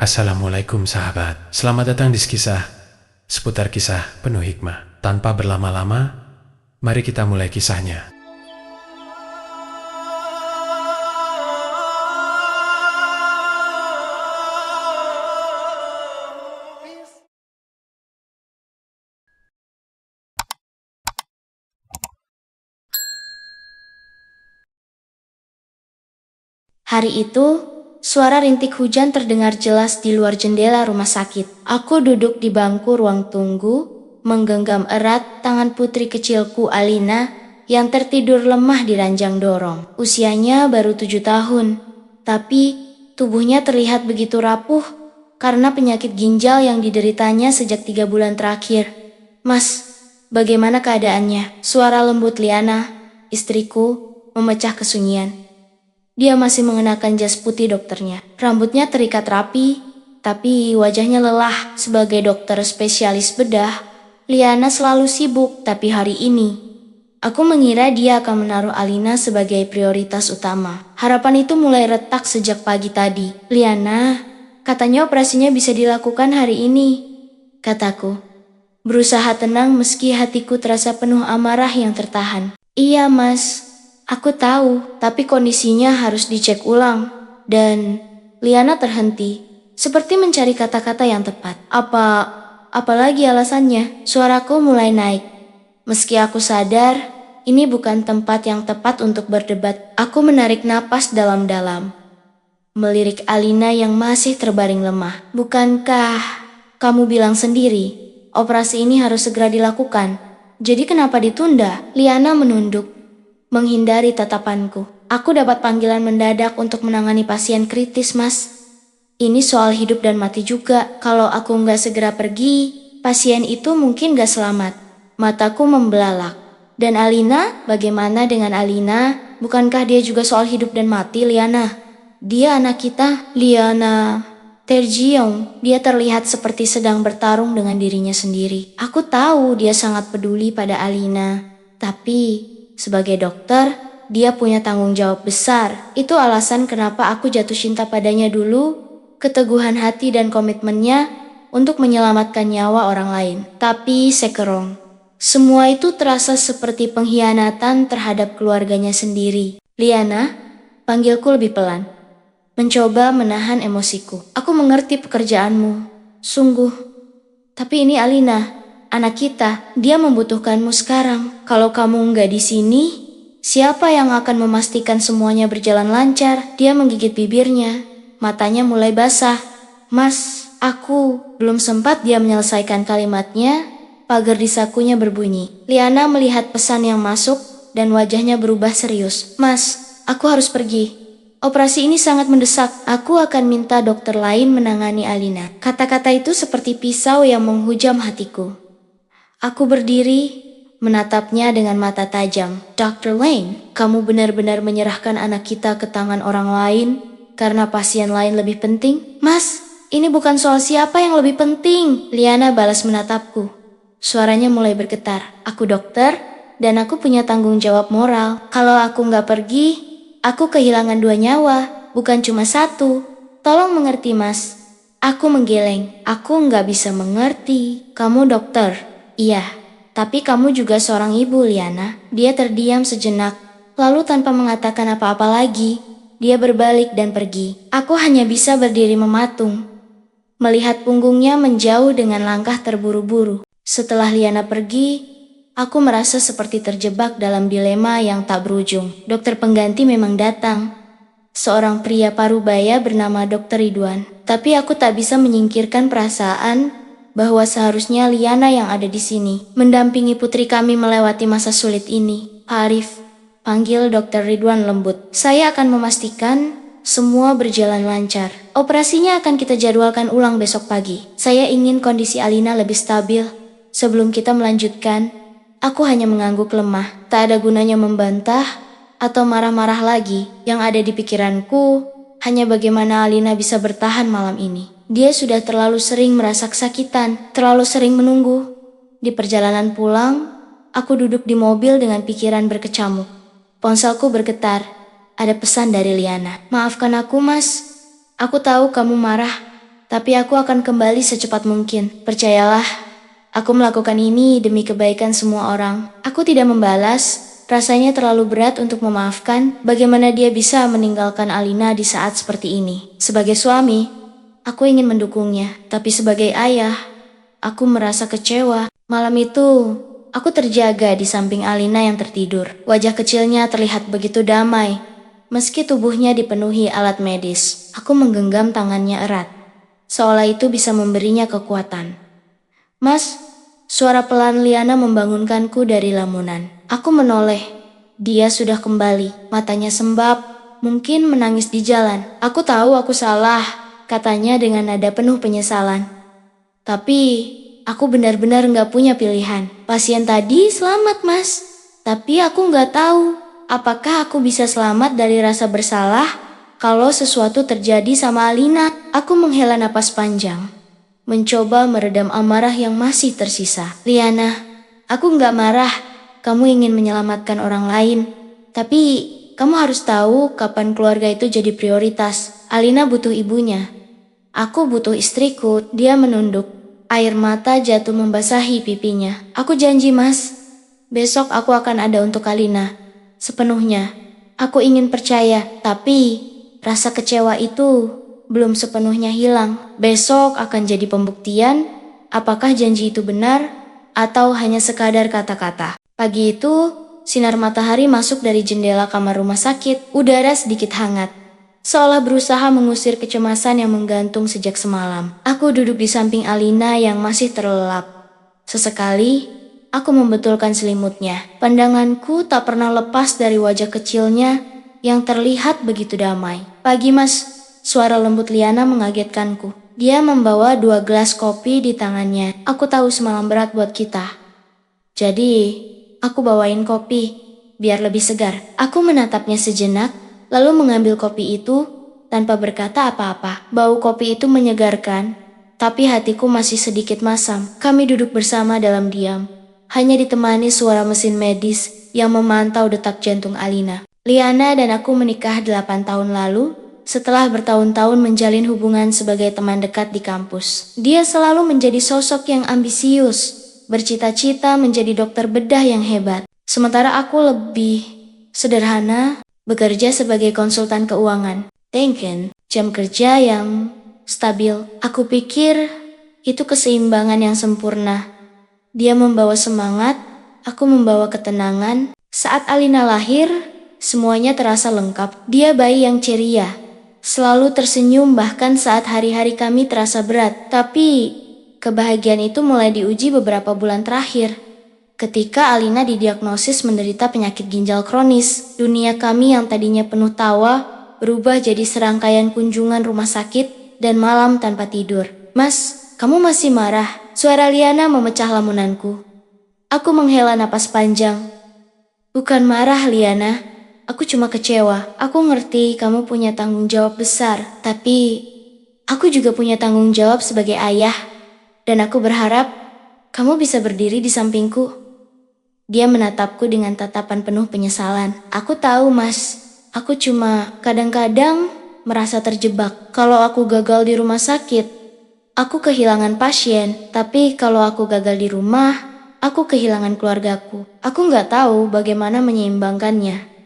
Assalamualaikum sahabat, selamat datang di Skisah, seputar kisah penuh hikmah. Tanpa berlama-lama, mari kita mulai kisahnya. Hari itu, suara rintik hujan terdengar jelas di luar jendela rumah sakit. Aku duduk di bangku ruang tunggu, menggenggam erat tangan putri kecilku Alina yang tertidur lemah di ranjang dorong. Usianya baru 7 tahun, tapi tubuhnya terlihat begitu rapuh karena penyakit ginjal yang dideritanya sejak 3 bulan terakhir. "Mas, bagaimana keadaannya?" Suara lembut Liana, istriku, memecah kesunyian. Dia masih mengenakan jas putih dokternya. Rambutnya terikat rapi, tapi wajahnya lelah. Sebagai dokter spesialis bedah, Liana selalu sibuk, tapi hari ini aku mengira dia akan menaruh Alina sebagai prioritas utama. Harapan itu mulai retak sejak pagi tadi. "Liana, katanya operasinya bisa dilakukan hari ini," kataku. Berusaha tenang meski hatiku terasa penuh amarah yang tertahan. "Iya, Mas. Aku tahu, tapi kondisinya harus dicek ulang." Dan Liana terhenti, seperti mencari kata-kata yang tepat. Apalagi alasannya?" Suaraku mulai naik. Meski aku sadar, ini bukan tempat yang tepat untuk berdebat. Aku menarik napas dalam-dalam, melirik Alina yang masih terbaring lemah. "Bukankah kamu bilang sendiri, operasi ini harus segera dilakukan? Jadi kenapa ditunda?" Liana menunduk, menghindari tatapanku. "Aku dapat panggilan mendadak untuk menangani pasien kritis, Mas. Ini soal hidup dan mati juga. Kalau aku nggak segera pergi, pasien itu mungkin nggak selamat." Mataku membelalak. "Dan Alina? Bagaimana dengan Alina? Bukankah dia juga soal hidup dan mati, Liana? Dia anak kita." Liana terjiung. Dia terlihat seperti sedang bertarung dengan dirinya sendiri. Aku tahu dia sangat peduli pada Alina, tapi sebagai dokter, dia punya tanggung jawab besar. Itu alasan kenapa aku jatuh cinta padanya dulu, keteguhan hati dan komitmennya untuk menyelamatkan nyawa orang lain. Tapi sekarang, semua itu terasa seperti pengkhianatan terhadap keluarganya sendiri. "Liana," panggilku lebih pelan, mencoba menahan emosiku. "Aku mengerti pekerjaanmu, sungguh. Tapi ini Alina, anak kita. Dia membutuhkanmu sekarang. Kalau kamu nggak di sini, siapa yang akan memastikan semuanya berjalan lancar?" Dia menggigit bibirnya, matanya mulai basah. "Mas, aku..." Belum sempat dia menyelesaikan kalimatnya, pagar di sakunya berbunyi. Liana melihat pesan yang masuk dan wajahnya berubah serius. "Mas, aku harus pergi. Operasi ini sangat mendesak. Aku akan minta dokter lain menangani Alina." Kata-kata itu seperti pisau yang menghujam hatiku. Aku berdiri, menatapnya dengan mata tajam. "Dr. Lane, kamu benar-benar menyerahkan anak kita ke tangan orang lain karena pasien lain lebih penting?" "Mas, ini bukan soal siapa yang lebih penting." Liana balas menatapku. Suaranya mulai bergetar. "Aku dokter, dan aku punya tanggung jawab moral. Kalau aku nggak pergi, aku kehilangan 2 nyawa, bukan cuma 1. Tolong mengerti, Mas." Aku menggeleng. "Aku nggak bisa mengerti. Kamu dokter?" "Iya, tapi kamu juga seorang ibu, Liana." Dia terdiam sejenak, lalu tanpa mengatakan apa-apa lagi, dia berbalik dan pergi. Aku hanya bisa berdiri mematung, melihat punggungnya menjauh dengan langkah terburu-buru. Setelah Liana pergi, aku merasa seperti terjebak dalam dilema yang tak berujung. Dokter pengganti memang datang, seorang pria parubaya bernama Dr. Ridwan. Tapi aku tak bisa menyingkirkan perasaan bahwa seharusnya Liana yang ada di sini, mendampingi putri kami melewati masa sulit ini. "Pak Arif," panggil Dr. Ridwan lembut. "Saya akan memastikan semua berjalan lancar. Operasinya akan kita jadwalkan ulang besok pagi. Saya ingin kondisi Alina lebih stabil sebelum kita melanjutkan." Aku hanya mengangguk lemah. Tak ada gunanya membantah atau marah-marah lagi. Yang ada di pikiranku hanya bagaimana Alina bisa bertahan malam ini. Dia sudah terlalu sering merasa kesakitan, terlalu sering menunggu. Di perjalanan pulang, aku duduk di mobil dengan pikiran berkecamuk. Ponselku bergetar. Ada pesan dari Liana. "Maafkan aku, Mas. Aku tahu kamu marah, Tapi aku akan kembali secepat mungkin. Percayalah, aku melakukan ini demi kebaikan semua orang. Aku tidak membalas. Rasanya terlalu berat untuk memaafkan. Bagaimana dia bisa meninggalkan Alina di saat seperti ini? Sebagai suami, aku ingin mendukungnya. Tapi sebagai ayah, aku merasa kecewa. Malam itu, aku terjaga di samping Alina yang tertidur. Wajah kecilnya terlihat begitu damai. Meski tubuhnya dipenuhi alat medis, aku menggenggam tangannya erat. Seolah itu bisa memberinya kekuatan. Mas, suara pelan Liana membangunkanku dari lamunan. Aku menoleh. Dia sudah kembali, matanya sembab, mungkin menangis di jalan. Aku tahu aku salah, katanya dengan nada penuh penyesalan. Tapi, aku benar-benar gak punya pilihan. Pasien tadi selamat, Mas. Tapi aku gak tahu, apakah aku bisa selamat dari rasa bersalah kalau sesuatu terjadi sama Alina. Aku menghela napas panjang, mencoba meredam amarah yang masih tersisa. Liana, aku gak marah. Kamu ingin menyelamatkan orang lain. Tapi, kamu harus tahu kapan keluarga itu jadi prioritas. Alina butuh ibunya. Aku butuh istriku. Dia menunduk. Air mata jatuh membasahi pipinya. Aku janji, Mas. Besok aku akan ada untuk Alina. Sepenuhnya. Aku ingin percaya. Tapi, rasa kecewa itu belum sepenuhnya hilang. Besok akan jadi pembuktian apakah janji itu benar atau hanya sekadar kata-kata. Pagi itu, sinar matahari masuk dari jendela kamar rumah sakit. Udara sedikit hangat, seolah berusaha mengusir kecemasan yang menggantung sejak semalam. Aku duduk di samping Alina yang masih terlelap. Sesekali, aku membetulkan selimutnya. Pandanganku tak pernah lepas dari wajah kecilnya yang terlihat begitu damai. Pagi, Mas. Suara lembut Liana mengagetkanku. Dia membawa 2 gelas kopi di tangannya. Aku tahu semalam berat buat kita. Jadi, aku bawain kopi, biar lebih segar. Aku menatapnya sejenak, lalu mengambil kopi itu tanpa berkata apa-apa. Bau kopi itu menyegarkan, tapi hatiku masih sedikit masam. Kami duduk bersama dalam diam, hanya ditemani suara mesin medis yang memantau detak jantung Alina. Liana dan aku menikah 8 tahun lalu, setelah bertahun-tahun menjalin hubungan sebagai teman dekat di kampus. Dia selalu menjadi sosok yang ambisius, bercita-cita menjadi dokter bedah yang hebat. Sementara aku lebih sederhana, bekerja sebagai konsultan keuangan. Dengan jam kerja yang stabil. Aku pikir itu keseimbangan yang sempurna. Dia membawa semangat, aku membawa ketenangan. Saat Alina lahir, semuanya terasa lengkap. Dia bayi yang ceria, selalu tersenyum bahkan saat hari-hari kami terasa berat. Tapi kebahagiaan itu mulai diuji beberapa bulan terakhir. Ketika Alina didiagnosis menderita penyakit ginjal kronis, dunia kami yang tadinya penuh tawa berubah jadi serangkaian kunjungan rumah sakit dan malam tanpa tidur. Mas, kamu masih marah? Suara Liana memecah lamunanku. Aku menghela napas panjang. Bukan marah, Liana. Aku cuma kecewa. Aku ngerti kamu punya tanggung jawab besar, tapi aku juga punya tanggung jawab sebagai ayah. Dan aku berharap kamu bisa berdiri di sampingku. Dia menatapku dengan tatapan penuh penyesalan. Aku tahu, Mas. Aku cuma kadang-kadang merasa terjebak. Kalau aku gagal di rumah sakit, aku kehilangan pasien. Tapi kalau aku gagal di rumah, aku kehilangan keluargaku. Aku nggak tahu bagaimana menyeimbangkannya.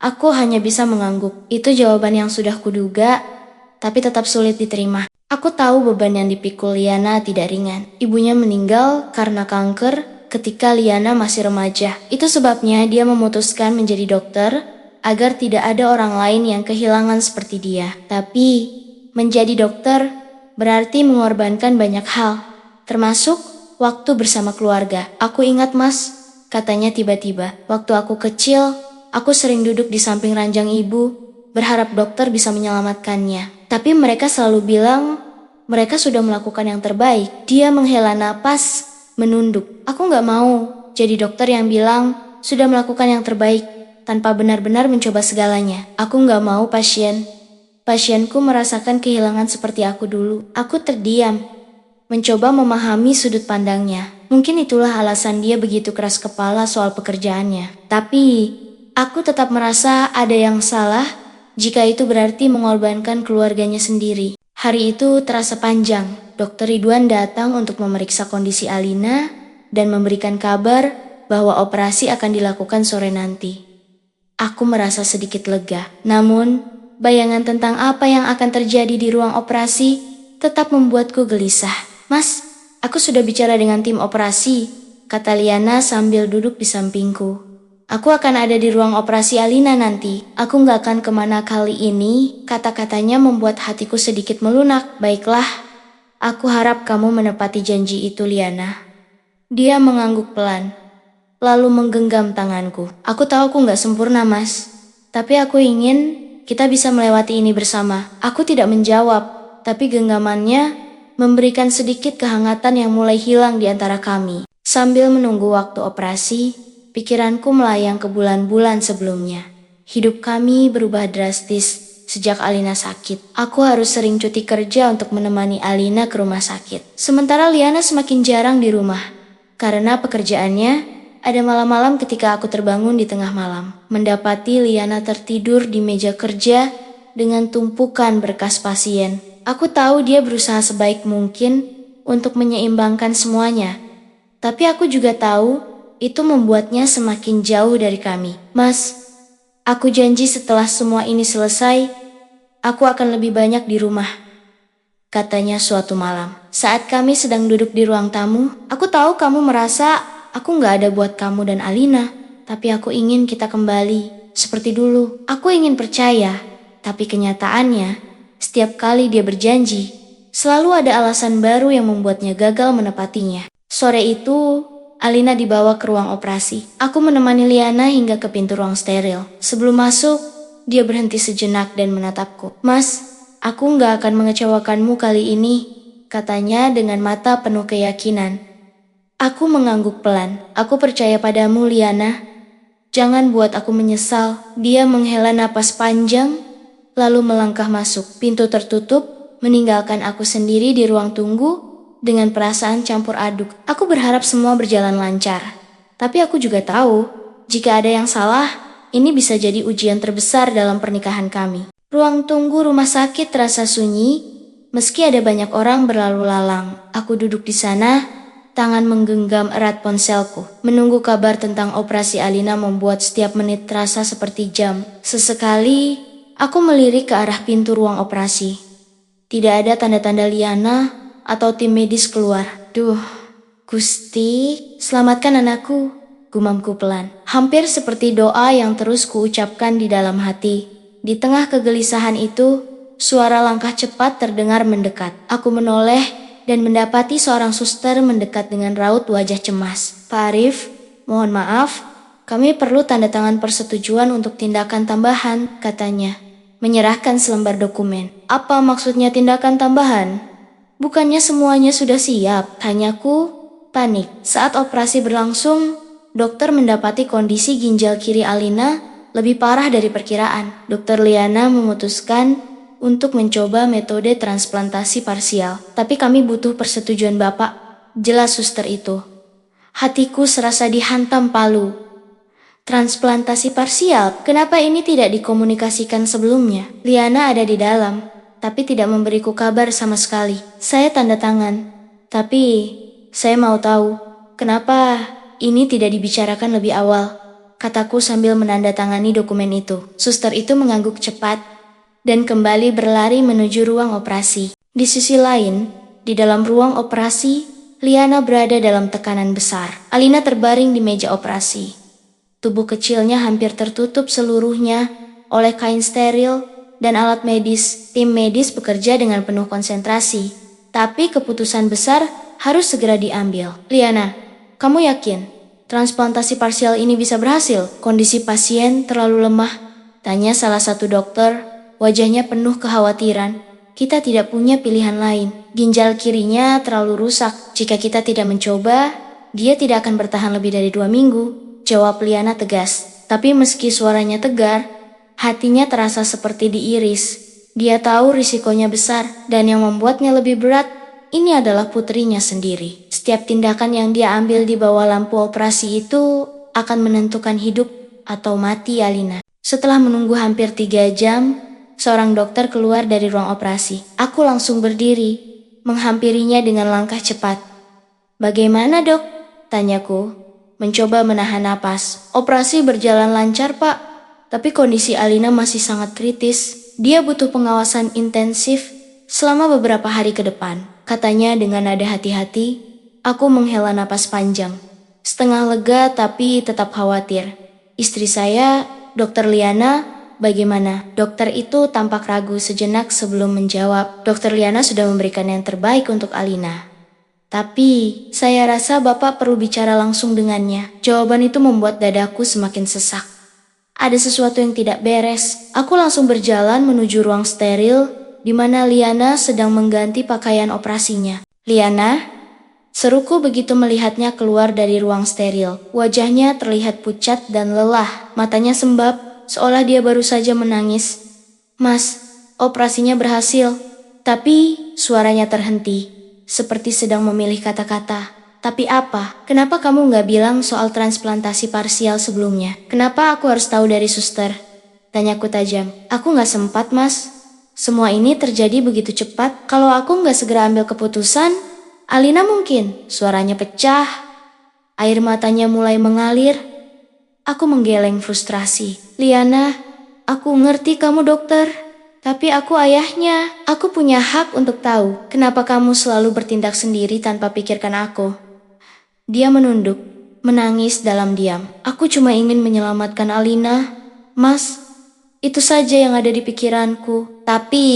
Aku hanya bisa mengangguk. Itu jawaban yang sudah kuduga, tapi tetap sulit diterima. Aku tahu beban yang dipikul Liana tidak ringan. Ibunya meninggal karena kanker ketika Liana masih remaja. Itu sebabnya dia memutuskan menjadi dokter agar tidak ada orang lain yang kehilangan seperti dia. Tapi, menjadi dokter berarti mengorbankan banyak hal, termasuk waktu bersama keluarga. Aku ingat, Mas, katanya tiba-tiba. Waktu aku kecil, aku sering duduk di samping ranjang ibu, berharap dokter bisa menyelamatkannya. Tapi mereka selalu bilang mereka sudah melakukan yang terbaik. Dia menghela napas, menunduk. Aku gak mau jadi dokter yang bilang sudah melakukan yang terbaik tanpa benar-benar mencoba segalanya. Aku gak mau pasienku merasakan kehilangan seperti aku dulu. Aku terdiam, mencoba memahami sudut pandangnya. Mungkin itulah alasan dia begitu keras kepala soal pekerjaannya. Tapi aku tetap merasa ada yang salah jika itu berarti mengorbankan keluarganya sendiri. Hari itu terasa panjang. Dokter Ridwan datang untuk memeriksa kondisi Alina dan memberikan kabar bahwa operasi akan dilakukan sore nanti. Aku merasa sedikit lega. Namun, bayangan tentang apa yang akan terjadi di ruang operasi tetap membuatku gelisah. Mas, aku sudah bicara dengan tim operasi, kata Liana sambil duduk di sampingku. Aku akan ada di ruang operasi Alina nanti. Aku nggak akan kemana kali ini. Kata-katanya membuat hatiku sedikit melunak. Baiklah, aku harap kamu menepati janji itu, Liana. Dia mengangguk pelan, lalu menggenggam tanganku. Aku tahu aku nggak sempurna, Mas. Tapi aku ingin kita bisa melewati ini bersama. Aku tidak menjawab, tapi genggamannya memberikan sedikit kehangatan yang mulai hilang di antara kami. Sambil menunggu waktu operasi, pikiranku melayang ke bulan-bulan sebelumnya. Hidup kami berubah drastis sejak Alina sakit. Aku harus sering cuti kerja untuk menemani Alina ke rumah sakit. Sementara Liana semakin jarang di rumah. Karena pekerjaannya, ada malam-malam ketika aku terbangun di tengah malam. Mendapati Liana tertidur di meja kerja dengan tumpukan berkas pasien. Aku tahu dia berusaha sebaik mungkin untuk menyeimbangkan semuanya. Tapi aku juga tahu itu membuatnya semakin jauh dari kami. Mas, aku janji setelah semua ini selesai, aku akan lebih banyak di rumah, katanya suatu malam. Saat kami sedang duduk di ruang tamu, aku tahu kamu merasa aku nggak ada buat kamu dan Alina, tapi aku ingin kita kembali seperti dulu. Aku ingin percaya, tapi kenyataannya, setiap kali dia berjanji, selalu ada alasan baru yang membuatnya gagal menepatinya. Sore itu, Alina dibawa ke ruang operasi. Aku menemani Liana hingga ke pintu ruang steril. Sebelum masuk, dia berhenti sejenak dan menatapku. Mas, aku nggak akan mengecewakanmu kali ini, katanya dengan mata penuh keyakinan. Aku mengangguk pelan. Aku percaya padamu, Liana. Jangan buat aku menyesal. Dia menghela napas panjang, lalu melangkah masuk. Pintu tertutup, meninggalkan aku sendiri di ruang tunggu dengan perasaan campur aduk. Aku berharap semua berjalan lancar. Tapi aku juga tahu, jika ada yang salah, ini bisa jadi ujian terbesar dalam pernikahan kami. Ruang tunggu rumah sakit terasa sunyi, meski ada banyak orang berlalu lalang. Aku duduk di sana, tangan menggenggam erat ponselku. Menunggu kabar tentang operasi Alina membuat setiap menit terasa seperti jam. Sesekali, aku melirik ke arah pintu ruang operasi. Tidak ada tanda-tanda Liana atau tim medis keluar. Duh, Gusti, selamatkan anakku, gumamku pelan. Hampir seperti doa yang terus kuucapkan di dalam hati. Di tengah kegelisahan itu, suara langkah cepat terdengar mendekat. Aku menoleh dan mendapati seorang suster mendekat dengan raut wajah cemas. Pak Arif, mohon maaf, kami perlu tanda tangan persetujuan untuk tindakan tambahan, katanya, menyerahkan selembar dokumen. Apa maksudnya tindakan tambahan? Bukannya semuanya sudah siap, tanyaku, panik. Saat operasi berlangsung, dokter mendapati kondisi ginjal kiri Alina lebih parah dari perkiraan. Dokter Liana memutuskan untuk mencoba metode transplantasi parsial. Tapi kami butuh persetujuan Bapak, jelas suster itu. Hatiku serasa dihantam palu. Transplantasi parsial, kenapa ini tidak dikomunikasikan sebelumnya? Liana ada di dalam, tapi tidak memberiku kabar sama sekali. Saya tanda tangan, tapi saya mau tahu, kenapa ini tidak dibicarakan lebih awal, kataku sambil menandatangani dokumen itu. Suster itu mengangguk cepat, dan kembali berlari menuju ruang operasi. Di sisi lain, di dalam ruang operasi, Liana berada dalam tekanan besar. Alina terbaring di meja operasi. Tubuh kecilnya hampir tertutup seluruhnya oleh kain steril dan alat medis. Tim medis bekerja dengan penuh konsentrasi, tapi keputusan besar harus segera diambil. Liana, kamu yakin transplantasi parsial ini bisa berhasil? Kondisi pasien terlalu lemah, tanya salah satu dokter, wajahnya penuh kekhawatiran. Kita tidak punya pilihan lain. Ginjal kirinya terlalu rusak. Jika kita tidak mencoba, dia tidak akan bertahan lebih dari 2 minggu, jawab Liana tegas. Tapi meski suaranya tegar, hatinya terasa seperti diiris. Dia tahu risikonya besar, dan yang membuatnya lebih berat, ini adalah putrinya sendiri. Setiap tindakan yang dia ambil di bawah lampu operasi itu akan menentukan hidup atau mati Alina. Setelah menunggu hampir 3 jam, seorang dokter keluar dari ruang operasi. Aku langsung berdiri, menghampirinya dengan langkah cepat. "Bagaimana, Dok?" tanyaku, mencoba menahan napas. "Operasi berjalan lancar, Pak. Tapi kondisi Alina masih sangat kritis. Dia butuh pengawasan intensif selama beberapa hari ke depan," katanya dengan nada hati-hati. Aku menghela napas panjang, setengah lega tapi tetap khawatir. "Istri saya, Dokter Liana, bagaimana?" Dokter itu tampak ragu sejenak sebelum menjawab. "Dokter Liana sudah memberikan yang terbaik untuk Alina. Tapi, saya rasa Bapak perlu bicara langsung dengannya." Jawaban itu membuat dadaku semakin sesak. Ada sesuatu yang tidak beres. Aku langsung berjalan menuju ruang steril, di mana Liana sedang mengganti pakaian operasinya. "Liana?" seruku begitu melihatnya keluar dari ruang steril. Wajahnya terlihat pucat dan lelah, matanya sembab, seolah dia baru saja menangis. "Mas, operasinya berhasil." Tapi suaranya terhenti, seperti sedang memilih kata-kata. "Tapi apa? Kenapa kamu nggak bilang soal transplantasi parsial sebelumnya? Kenapa aku harus tahu dari suster?" tanyaku tajam. "Aku nggak sempat, Mas. Semua ini terjadi begitu cepat. Kalau aku nggak segera ambil keputusan, Alina mungkin..." Suaranya pecah, air matanya mulai mengalir. Aku menggeleng frustrasi. "Liana, aku ngerti kamu dokter, tapi aku ayahnya. Aku punya hak untuk tahu kenapa kamu selalu bertindak sendiri tanpa pikirkan aku." Dia menunduk, menangis dalam diam. "Aku cuma ingin menyelamatkan Alina, Mas. Itu saja yang ada di pikiranku." "Tapi,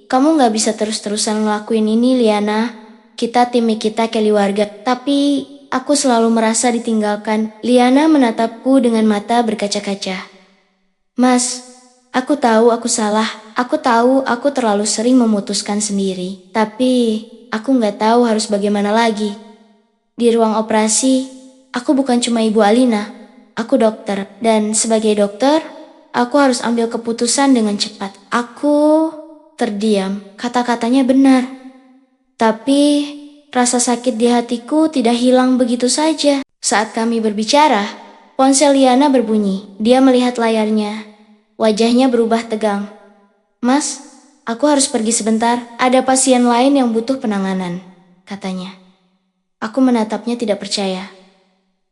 kamu nggak bisa terus-terusan ngelakuin ini, Liana. Kita tim kita keluarga." "Tapi, aku selalu merasa ditinggalkan." Liana menatapku dengan mata berkaca-kaca. "Mas, aku tahu aku salah. Aku tahu aku terlalu sering memutuskan sendiri. Tapi, aku nggak tahu harus bagaimana lagi. Di ruang operasi, aku bukan cuma ibu Alina. Aku dokter. Dan sebagai dokter, aku harus ambil keputusan dengan cepat." Aku terdiam. Kata-katanya benar. Tapi, rasa sakit di hatiku tidak hilang begitu saja. Saat kami berbicara, ponsel Liana berbunyi. Dia melihat layarnya. Wajahnya berubah tegang. "Mas, aku harus pergi sebentar. Ada pasien lain yang butuh penanganan," katanya. Aku menatapnya tidak percaya.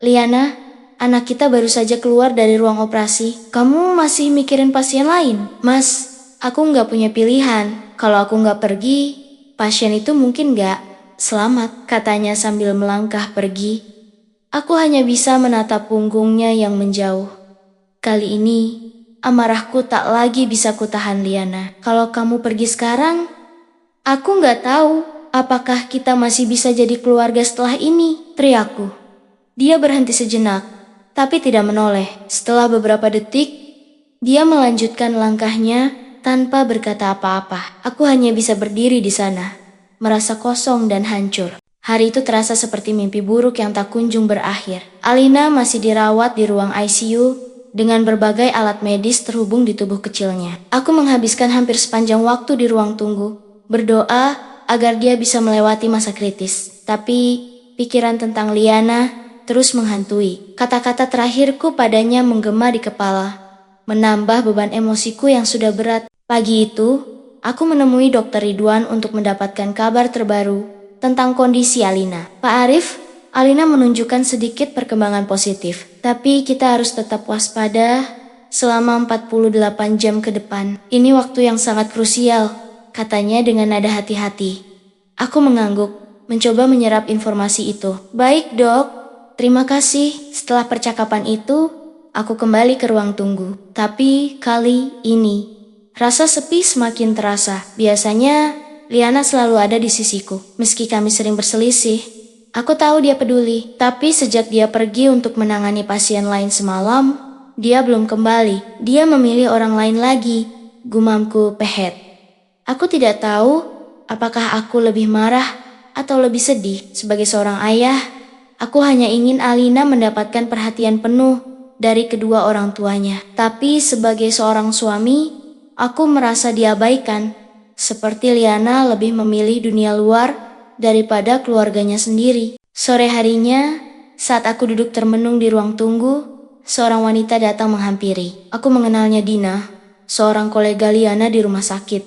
"Liana, anak kita baru saja keluar dari ruang operasi. Kamu masih mikirin pasien lain?" "Mas, aku nggak punya pilihan. Kalau aku nggak pergi, pasien itu mungkin nggak selamat," katanya sambil melangkah pergi. Aku hanya bisa menatap punggungnya yang menjauh. Kali ini, amarahku tak lagi bisa kutahan. "Liana, kalau kamu pergi sekarang, aku nggak tahu apakah kita masih bisa jadi keluarga setelah ini," teriakku. Dia berhenti sejenak, tapi tidak menoleh. Setelah beberapa detik, dia melanjutkan langkahnya tanpa berkata apa-apa. Aku hanya bisa berdiri di sana, merasa kosong dan hancur. Hari itu terasa seperti mimpi buruk yang tak kunjung berakhir. Alina masih dirawat di ruang ICU dengan berbagai alat medis terhubung di tubuh kecilnya. Aku menghabiskan hampir sepanjang waktu di ruang tunggu, berdoa agar dia bisa melewati masa kritis. Tapi, pikiran tentang Liana terus menghantui. Kata-kata terakhirku padanya menggema di kepala, menambah beban emosiku yang sudah berat. Pagi itu, aku menemui Dokter Ridwan untuk mendapatkan kabar terbaru tentang kondisi Alina. "Pak Arif, Alina menunjukkan sedikit perkembangan positif. Tapi kita harus tetap waspada selama 48 jam ke depan. Ini waktu yang sangat krusial," katanya dengan nada hati-hati. Aku mengangguk, mencoba menyerap informasi itu. "Baik, Dok. Terima kasih." Setelah percakapan itu, aku kembali ke ruang tunggu. Tapi kali ini, rasa sepi semakin terasa. Biasanya, Liana selalu ada di sisiku. Meski kami sering berselisih, aku tahu dia peduli. Tapi sejak dia pergi untuk menangani pasien lain semalam, dia belum kembali. Dia memilih orang lain lagi, gumamku pehet. Aku tidak tahu apakah aku lebih marah atau lebih sedih. Sebagai seorang ayah, aku hanya ingin Alina mendapatkan perhatian penuh dari kedua orang tuanya. Tapi sebagai seorang suami, aku merasa diabaikan. Seperti Liana lebih memilih dunia luar daripada keluarganya sendiri. Sore harinya, saat aku duduk termenung di ruang tunggu, seorang wanita datang menghampiri. Aku mengenalnya, Dina, seorang kolega Liana di rumah sakit.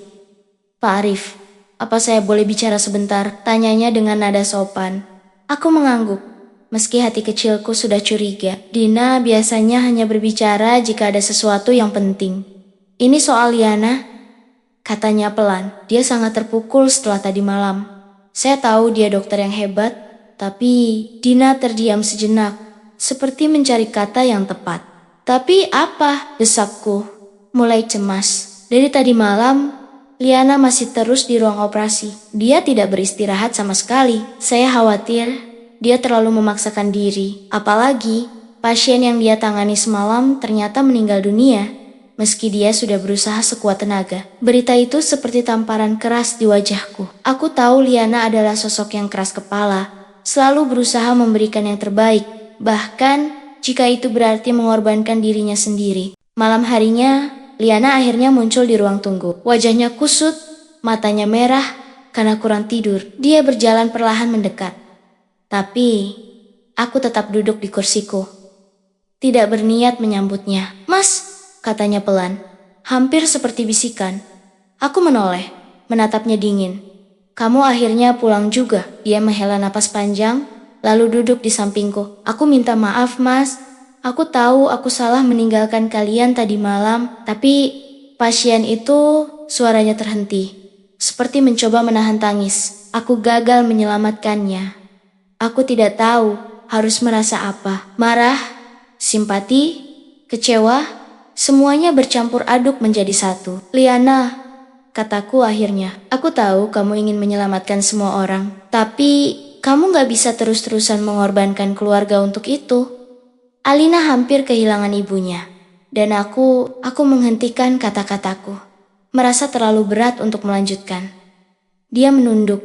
Pak Arif, apa saya boleh bicara sebentar? Tanyanya dengan nada sopan. Aku mengangguk, meski hati kecilku sudah curiga. Dina biasanya hanya berbicara jika ada sesuatu yang penting. Ini soal Liana, katanya pelan. Dia sangat terpukul setelah tadi malam. Saya tahu dia dokter yang hebat, tapi Dina terdiam sejenak, seperti mencari kata yang tepat. Tapi apa? Desakku, mulai cemas. Dari tadi malam, Liana masih terus di ruang operasi. Dia tidak beristirahat sama sekali. Saya khawatir dia terlalu memaksakan diri. Apalagi pasien yang dia tangani semalam ternyata meninggal dunia, meski dia sudah berusaha sekuat tenaga. Berita itu seperti tamparan keras di wajahku. Aku tahu Liana adalah sosok yang keras kepala, selalu berusaha memberikan yang terbaik, bahkan jika itu berarti mengorbankan dirinya sendiri. Malam harinya, Liana akhirnya muncul di ruang tunggu. Wajahnya kusut, matanya merah karena kurang tidur. Dia berjalan perlahan mendekat. Tapi, aku tetap duduk di kursiku, tidak berniat menyambutnya. Mas, katanya pelan, hampir seperti bisikan. Aku menoleh, menatapnya dingin. Kamu akhirnya pulang juga. Dia menghela napas panjang, lalu duduk di sampingku. Aku minta maaf, Mas. Aku tahu aku salah meninggalkan kalian tadi malam, tapi pasien itu suaranya terhenti, seperti mencoba menahan tangis. Aku gagal menyelamatkannya. Aku tidak tahu harus merasa apa. Marah, simpati, kecewa, semuanya bercampur aduk menjadi satu. Liana, kataku akhirnya, aku tahu kamu ingin menyelamatkan semua orang, tapi kamu gak bisa terus-terusan mengorbankan keluarga untuk itu. Alina hampir kehilangan ibunya, dan aku menghentikan kata-kataku, merasa terlalu berat untuk melanjutkan. Dia menunduk,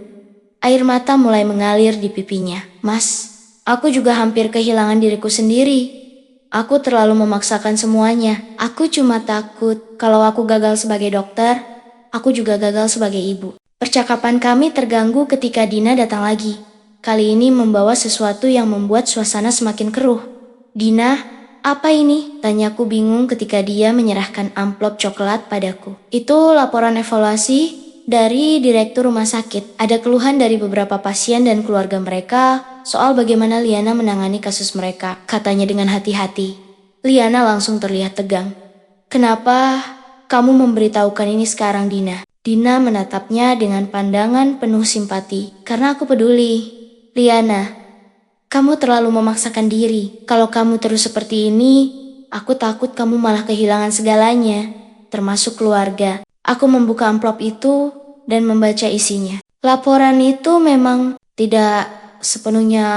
air mata mulai mengalir di pipinya. Mas, aku juga hampir kehilangan diriku sendiri. Aku terlalu memaksakan semuanya. Aku cuma takut kalau aku gagal sebagai dokter, aku juga gagal sebagai ibu. Percakapan kami terganggu ketika Dina datang lagi. Kali ini membawa sesuatu yang membuat suasana semakin keruh. Dina, apa ini? Tanyaku bingung ketika dia menyerahkan amplop coklat padaku. Itu laporan evaluasi dari direktur rumah sakit. Ada keluhan dari beberapa pasien dan keluarga mereka soal bagaimana Liana menangani kasus mereka, katanya dengan hati-hati. Liana langsung terlihat tegang. Kenapa kamu memberitahukan ini sekarang, Dina? Dina menatapnya dengan pandangan penuh simpati. Karena aku peduli. Liana, kamu terlalu memaksakan diri. Kalau kamu terus seperti ini, aku takut kamu malah kehilangan segalanya, termasuk keluarga. Aku membuka amplop itu dan membaca isinya. Laporan itu memang tidak sepenuhnya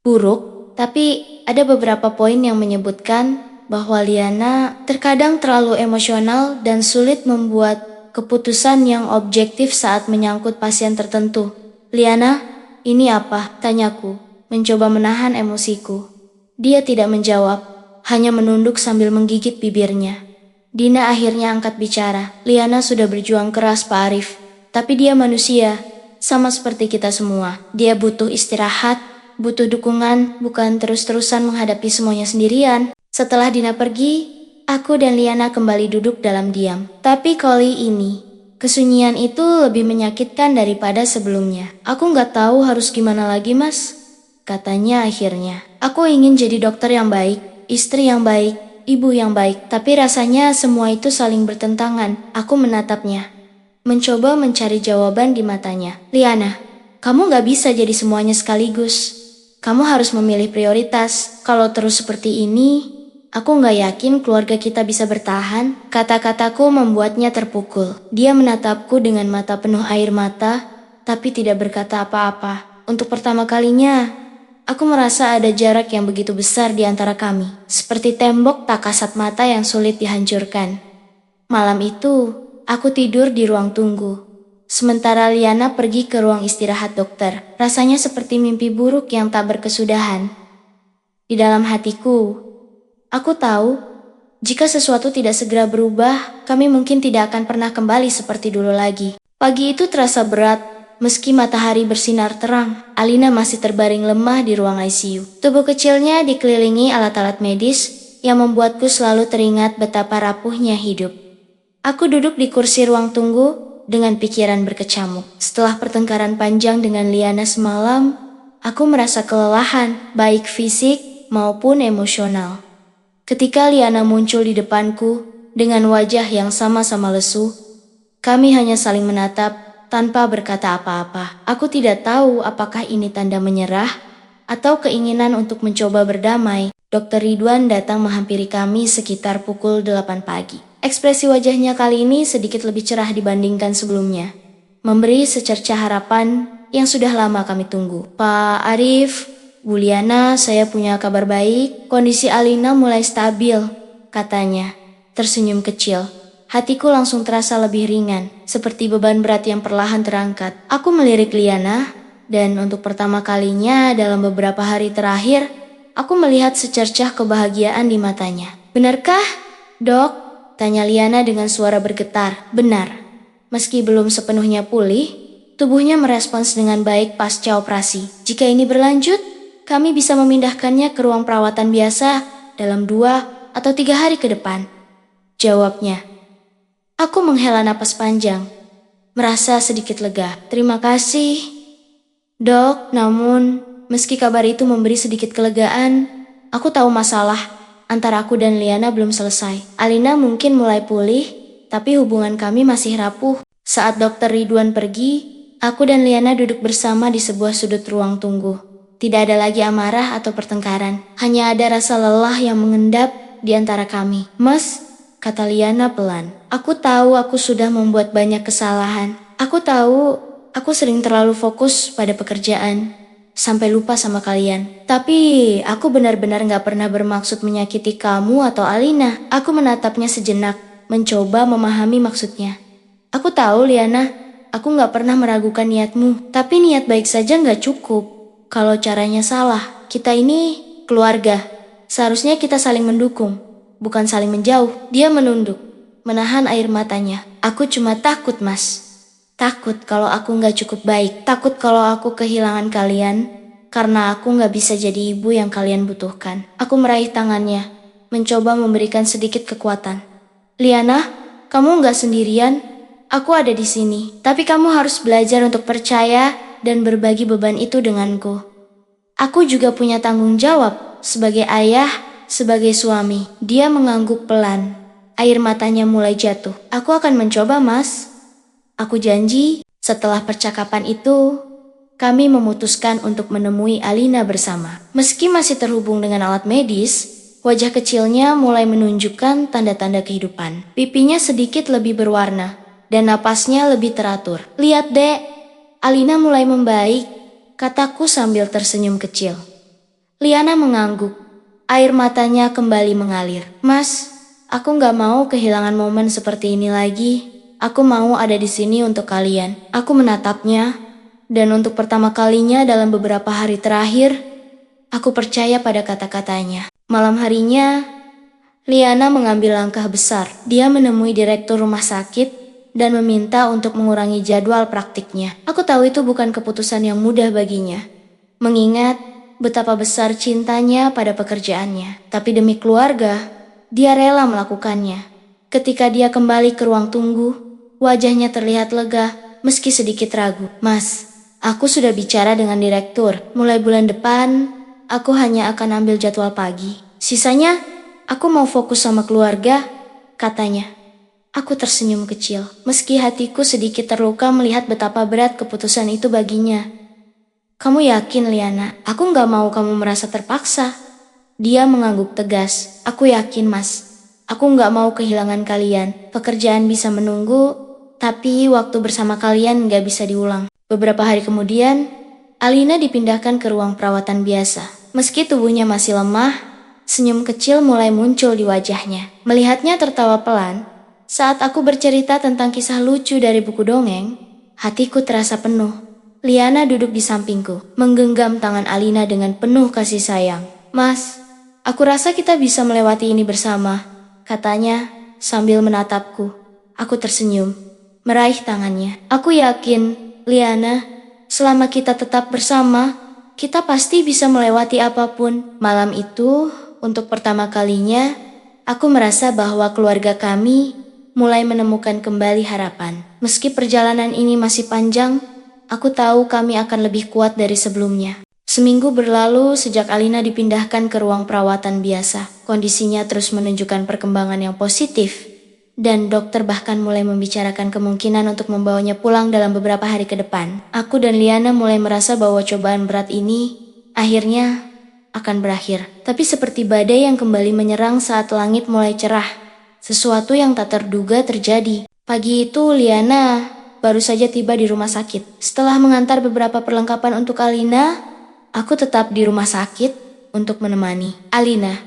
buruk, tapi ada beberapa poin yang menyebutkan bahwa Liana terkadang terlalu emosional dan sulit membuat keputusan yang objektif saat menyangkut pasien tertentu. Liana, ini apa? Tanyaku, mencoba menahan emosiku. Dia tidak menjawab, hanya menunduk sambil menggigit bibirnya. Dina akhirnya angkat bicara. Liana sudah berjuang keras, Pak Arif. Tapi dia manusia, sama seperti kita semua. Dia butuh istirahat, butuh dukungan, bukan terus-terusan menghadapi semuanya sendirian. Setelah Dina pergi, aku dan Liana kembali duduk dalam diam. Tapi kali ini, kesunyian itu lebih menyakitkan daripada sebelumnya. Aku gak tahu harus gimana lagi, Mas, katanya akhirnya. Aku ingin jadi dokter yang baik, istri yang baik, ibu yang baik. Tapi rasanya semua itu saling bertentangan. Aku menatapnya, mencoba mencari jawaban di matanya. Liana, kamu gak bisa jadi semuanya sekaligus. Kamu harus memilih prioritas. Kalau terus seperti ini, aku gak yakin keluarga kita bisa bertahan. Kata-kataku membuatnya terpukul. Dia menatapku dengan mata penuh air mata, tapi tidak berkata apa-apa. Untuk pertama kalinya, aku merasa ada jarak yang begitu besar di antara kami, seperti tembok tak kasat mata yang sulit dihancurkan. Malam itu, aku tidur di ruang tunggu, sementara Liana pergi ke ruang istirahat dokter. Rasanya seperti mimpi buruk yang tak berkesudahan. Di dalam hatiku, aku tahu, jika sesuatu tidak segera berubah, kami mungkin tidak akan pernah kembali seperti dulu lagi. Pagi itu terasa berat. Meski matahari bersinar terang, Alina masih terbaring lemah di ruang ICU. Tubuh kecilnya dikelilingi alat-alat medis yang membuatku selalu teringat betapa rapuhnya hidup. Aku duduk di kursi ruang tunggu dengan pikiran berkecamuk. Setelah pertengkaran panjang dengan Liana semalam, aku merasa kelelahan, baik fisik maupun emosional. Ketika Liana muncul di depanku dengan wajah yang sama-sama lesu, kami hanya saling menatap tanpa berkata apa-apa. Aku tidak tahu apakah ini tanda menyerah atau keinginan untuk mencoba berdamai. Dr. Ridwan datang menghampiri kami sekitar pukul 8 pagi. Ekspresi wajahnya kali ini sedikit lebih cerah dibandingkan sebelumnya, memberi secercah harapan yang sudah lama kami tunggu. Pak Arif, Bu Liana, saya punya kabar baik. Kondisi Alina mulai stabil, katanya, tersenyum kecil. Hatiku langsung terasa lebih ringan, seperti beban berat yang perlahan terangkat. Aku melirik Liana, dan untuk pertama kalinya dalam beberapa hari terakhir, aku melihat secercah kebahagiaan di matanya. Benarkah, Dok? Tanya Liana dengan suara bergetar. Benar. Meski belum sepenuhnya pulih, tubuhnya merespons dengan baik pasca operasi. Jika ini berlanjut, kami bisa memindahkannya ke ruang perawatan biasa dalam 2 atau 3 hari ke depan. Jawabnya. Aku menghela napas panjang, merasa sedikit lega. Terima kasih, Dok. Namun, meski kabar itu memberi sedikit kelegaan, aku tahu masalah antara aku dan Liana belum selesai. Alina mungkin mulai pulih, tapi hubungan kami masih rapuh. Saat Dr. Ridwan pergi, aku dan Liana duduk bersama di sebuah sudut ruang tunggu. Tidak ada lagi amarah atau pertengkaran, hanya ada rasa lelah yang mengendap di antara kami. Mas, kata Liana pelan, aku tahu aku sudah membuat banyak kesalahan. Aku tahu aku sering terlalu fokus pada pekerjaan, sampai lupa sama kalian. Tapi aku benar-benar gak pernah bermaksud menyakiti kamu atau Alina. Aku menatapnya sejenak, mencoba memahami maksudnya. Aku tahu Liana, aku gak pernah meragukan niatmu. Tapi niat baik saja gak cukup. Kalau caranya salah, kita ini keluarga. Seharusnya kita saling mendukung, bukan saling menjauh. Dia menunduk, menahan air matanya. Aku cuma takut, Mas. Takut kalau aku gak cukup baik. Takut kalau aku kehilangan kalian, karena aku gak bisa jadi ibu yang kalian butuhkan. Aku meraih tangannya, mencoba memberikan sedikit kekuatan. Liana, kamu gak sendirian. Aku ada di sini. Tapi kamu harus belajar untuk percaya dan berbagi beban itu denganku. Aku juga punya tanggung jawab sebagai ayah, sebagai suami. Dia mengangguk pelan. Air matanya mulai jatuh. Aku akan mencoba, Mas. Aku janji. Setelah percakapan itu, kami memutuskan untuk menemui Alina bersama. Meski masih terhubung dengan alat medis, wajah kecilnya mulai menunjukkan tanda-tanda kehidupan. Pipinya sedikit lebih berwarna, dan napasnya lebih teratur. Lihat, Dek, Alina mulai membaik, kataku sambil tersenyum kecil. Liana mengangguk. Air matanya kembali mengalir. Mas, aku gak mau kehilangan momen seperti ini lagi. Aku mau ada di sini untuk kalian. Aku menatapnya, dan untuk pertama kalinya dalam beberapa hari terakhir, aku percaya pada kata-katanya. Malam harinya, Liana mengambil langkah besar. Dia menemui direktur rumah sakit dan meminta untuk mengurangi jadwal praktiknya. Aku tahu itu bukan keputusan yang mudah baginya, mengingat betapa besar cintanya pada pekerjaannya. Tapi demi keluarga, dia rela melakukannya. Ketika dia kembali ke ruang tunggu, wajahnya terlihat lega meski sedikit ragu. Mas, aku sudah bicara dengan direktur. Mulai bulan depan, aku hanya akan ambil jadwal pagi. Sisanya, aku mau fokus sama keluarga, katanya. Aku tersenyum kecil, meski hatiku sedikit terluka melihat betapa berat keputusan itu baginya. Kamu yakin, Liana? Aku gak mau kamu merasa terpaksa. Dia mengangguk tegas. Aku yakin, Mas. Aku gak mau kehilangan kalian. Pekerjaan bisa menunggu, tapi waktu bersama kalian gak bisa diulang. Beberapa hari kemudian, Alina dipindahkan ke ruang perawatan biasa. Meski tubuhnya masih lemah, senyum kecil mulai muncul di wajahnya. Melihatnya tertawa pelan, saat aku bercerita tentang kisah lucu dari buku dongeng, hatiku terasa penuh. Liana duduk di sampingku, menggenggam tangan Alina dengan penuh kasih sayang. Mas, aku rasa kita bisa melewati ini bersama, katanya sambil menatapku. Aku tersenyum, meraih tangannya. Aku yakin, Liana, selama kita tetap bersama, kita pasti bisa melewati apapun. Malam itu, untuk pertama kalinya, aku merasa bahwa keluarga kami mulai menemukan kembali harapan. Meski perjalanan ini masih panjang, aku tahu kami akan lebih kuat dari sebelumnya. Seminggu berlalu sejak Alina dipindahkan ke ruang perawatan biasa. Kondisinya terus menunjukkan perkembangan yang positif, dan dokter bahkan mulai membicarakan kemungkinan untuk membawanya pulang dalam beberapa hari ke depan. Aku dan Liana mulai merasa bahwa cobaan berat ini akhirnya akan berakhir. Tapi seperti badai yang kembali menyerang saat langit mulai cerah, sesuatu yang tak terduga terjadi. Pagi itu Liana baru saja tiba di rumah sakit. Setelah mengantar beberapa perlengkapan untuk Alina, aku tetap di rumah sakit untuk menemani Alina.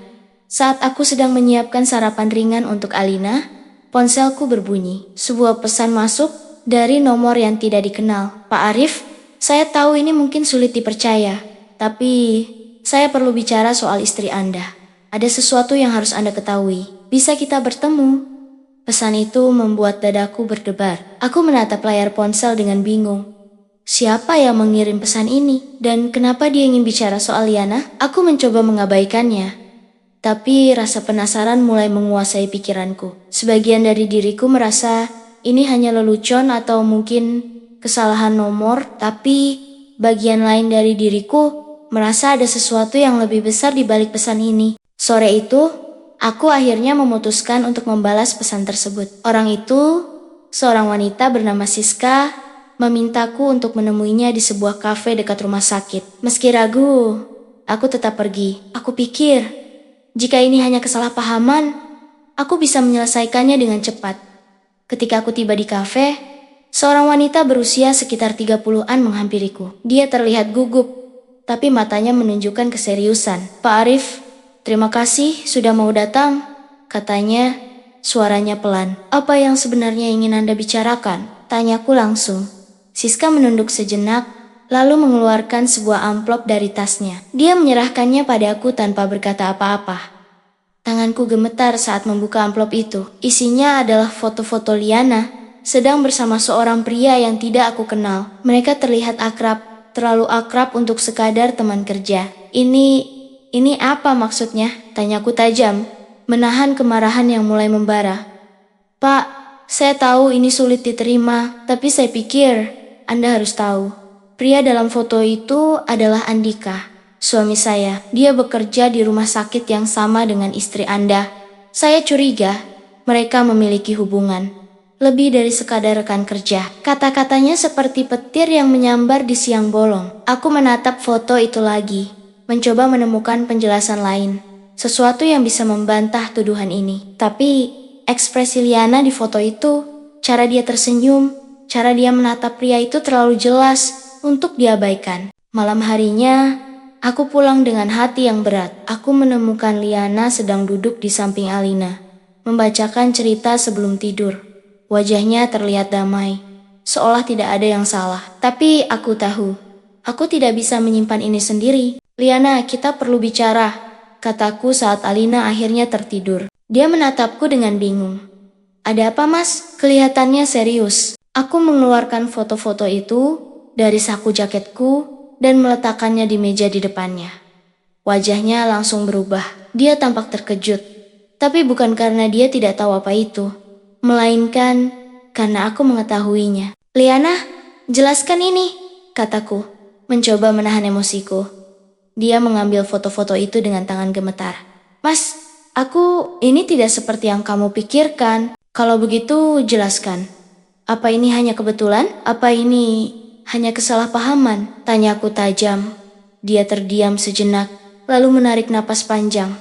Saat aku sedang menyiapkan sarapan ringan untuk Alina, ponselku berbunyi. Sebuah pesan masuk dari nomor yang tidak dikenal. Pak Arif, saya tahu ini mungkin sulit dipercaya, tapi saya perlu bicara soal istri Anda. Ada sesuatu yang harus Anda ketahui. Bisa kita bertemu? Pesan itu membuat dadaku berdebar. Aku menatap layar ponsel dengan bingung. Siapa yang mengirim pesan ini? Dan kenapa dia ingin bicara soal Liana? Aku mencoba mengabaikannya, tapi rasa penasaran mulai menguasai pikiranku. Sebagian dari diriku merasa ini hanya lelucon atau mungkin kesalahan nomor, tapi bagian lain dari diriku merasa ada sesuatu yang lebih besar di balik pesan ini. Sore itu, aku akhirnya memutuskan untuk membalas pesan tersebut. Orang itu, seorang wanita bernama Siska, memintaku untuk menemuinya di sebuah kafe dekat rumah sakit. Meski ragu, aku tetap pergi. Aku pikir, jika ini hanya kesalahpahaman, aku bisa menyelesaikannya dengan cepat. Ketika aku tiba di kafe, seorang wanita berusia sekitar 30-an menghampiriku. Dia terlihat gugup, tapi matanya menunjukkan keseriusan. Pak Arif, terima kasih sudah mau datang, katanya, suaranya pelan. Apa yang sebenarnya ingin Anda bicarakan? Tanyaku langsung. Siska menunduk sejenak, lalu mengeluarkan sebuah amplop dari tasnya. Dia menyerahkannya padaku tanpa berkata apa-apa. Tanganku gemetar saat membuka amplop itu. Isinya adalah foto-foto Liana sedang bersama seorang pria yang tidak aku kenal. Mereka terlihat akrab, terlalu akrab untuk sekadar teman kerja. Ini apa maksudnya? Tanyaku tajam, menahan kemarahan yang mulai membara. Pak, saya tahu ini sulit diterima, tapi saya pikir Anda harus tahu. Pria dalam foto itu adalah Andika, suami saya. Dia bekerja di rumah sakit yang sama dengan istri Anda. Saya curiga mereka memiliki hubungan lebih dari sekadar rekan kerja. Kata-katanya seperti petir yang menyambar di siang bolong. Aku menatap foto itu lagi, mencoba menemukan penjelasan lain, sesuatu yang bisa membantah tuduhan ini. Tapi ekspresi Liana di foto itu, cara dia tersenyum, cara dia menatap pria itu terlalu jelas untuk diabaikan. Malam harinya, aku pulang dengan hati yang berat. Aku menemukan Liana sedang duduk di samping Alina, membacakan cerita sebelum tidur. Wajahnya terlihat damai, seolah tidak ada yang salah. Tapi aku tahu, aku tidak bisa menyimpan ini sendiri. Liana, kita perlu bicara, kataku saat Alina akhirnya tertidur. Dia menatapku dengan bingung. Ada apa, Mas? Kelihatannya serius. Aku mengeluarkan foto-foto itu dari saku jaketku dan meletakkannya di meja di depannya. Wajahnya langsung berubah. Dia tampak terkejut, tapi bukan karena dia tidak tahu apa itu, melainkan karena aku mengetahuinya. Liana, jelaskan ini, kataku, mencoba menahan emosiku. Dia mengambil foto-foto itu dengan tangan gemetar. Mas, ini tidak seperti yang kamu pikirkan. Kalau begitu, jelaskan. Apa ini hanya kebetulan? Apa ini hanya kesalahpahaman? Tanyaku tajam. Dia terdiam sejenak, lalu menarik napas panjang.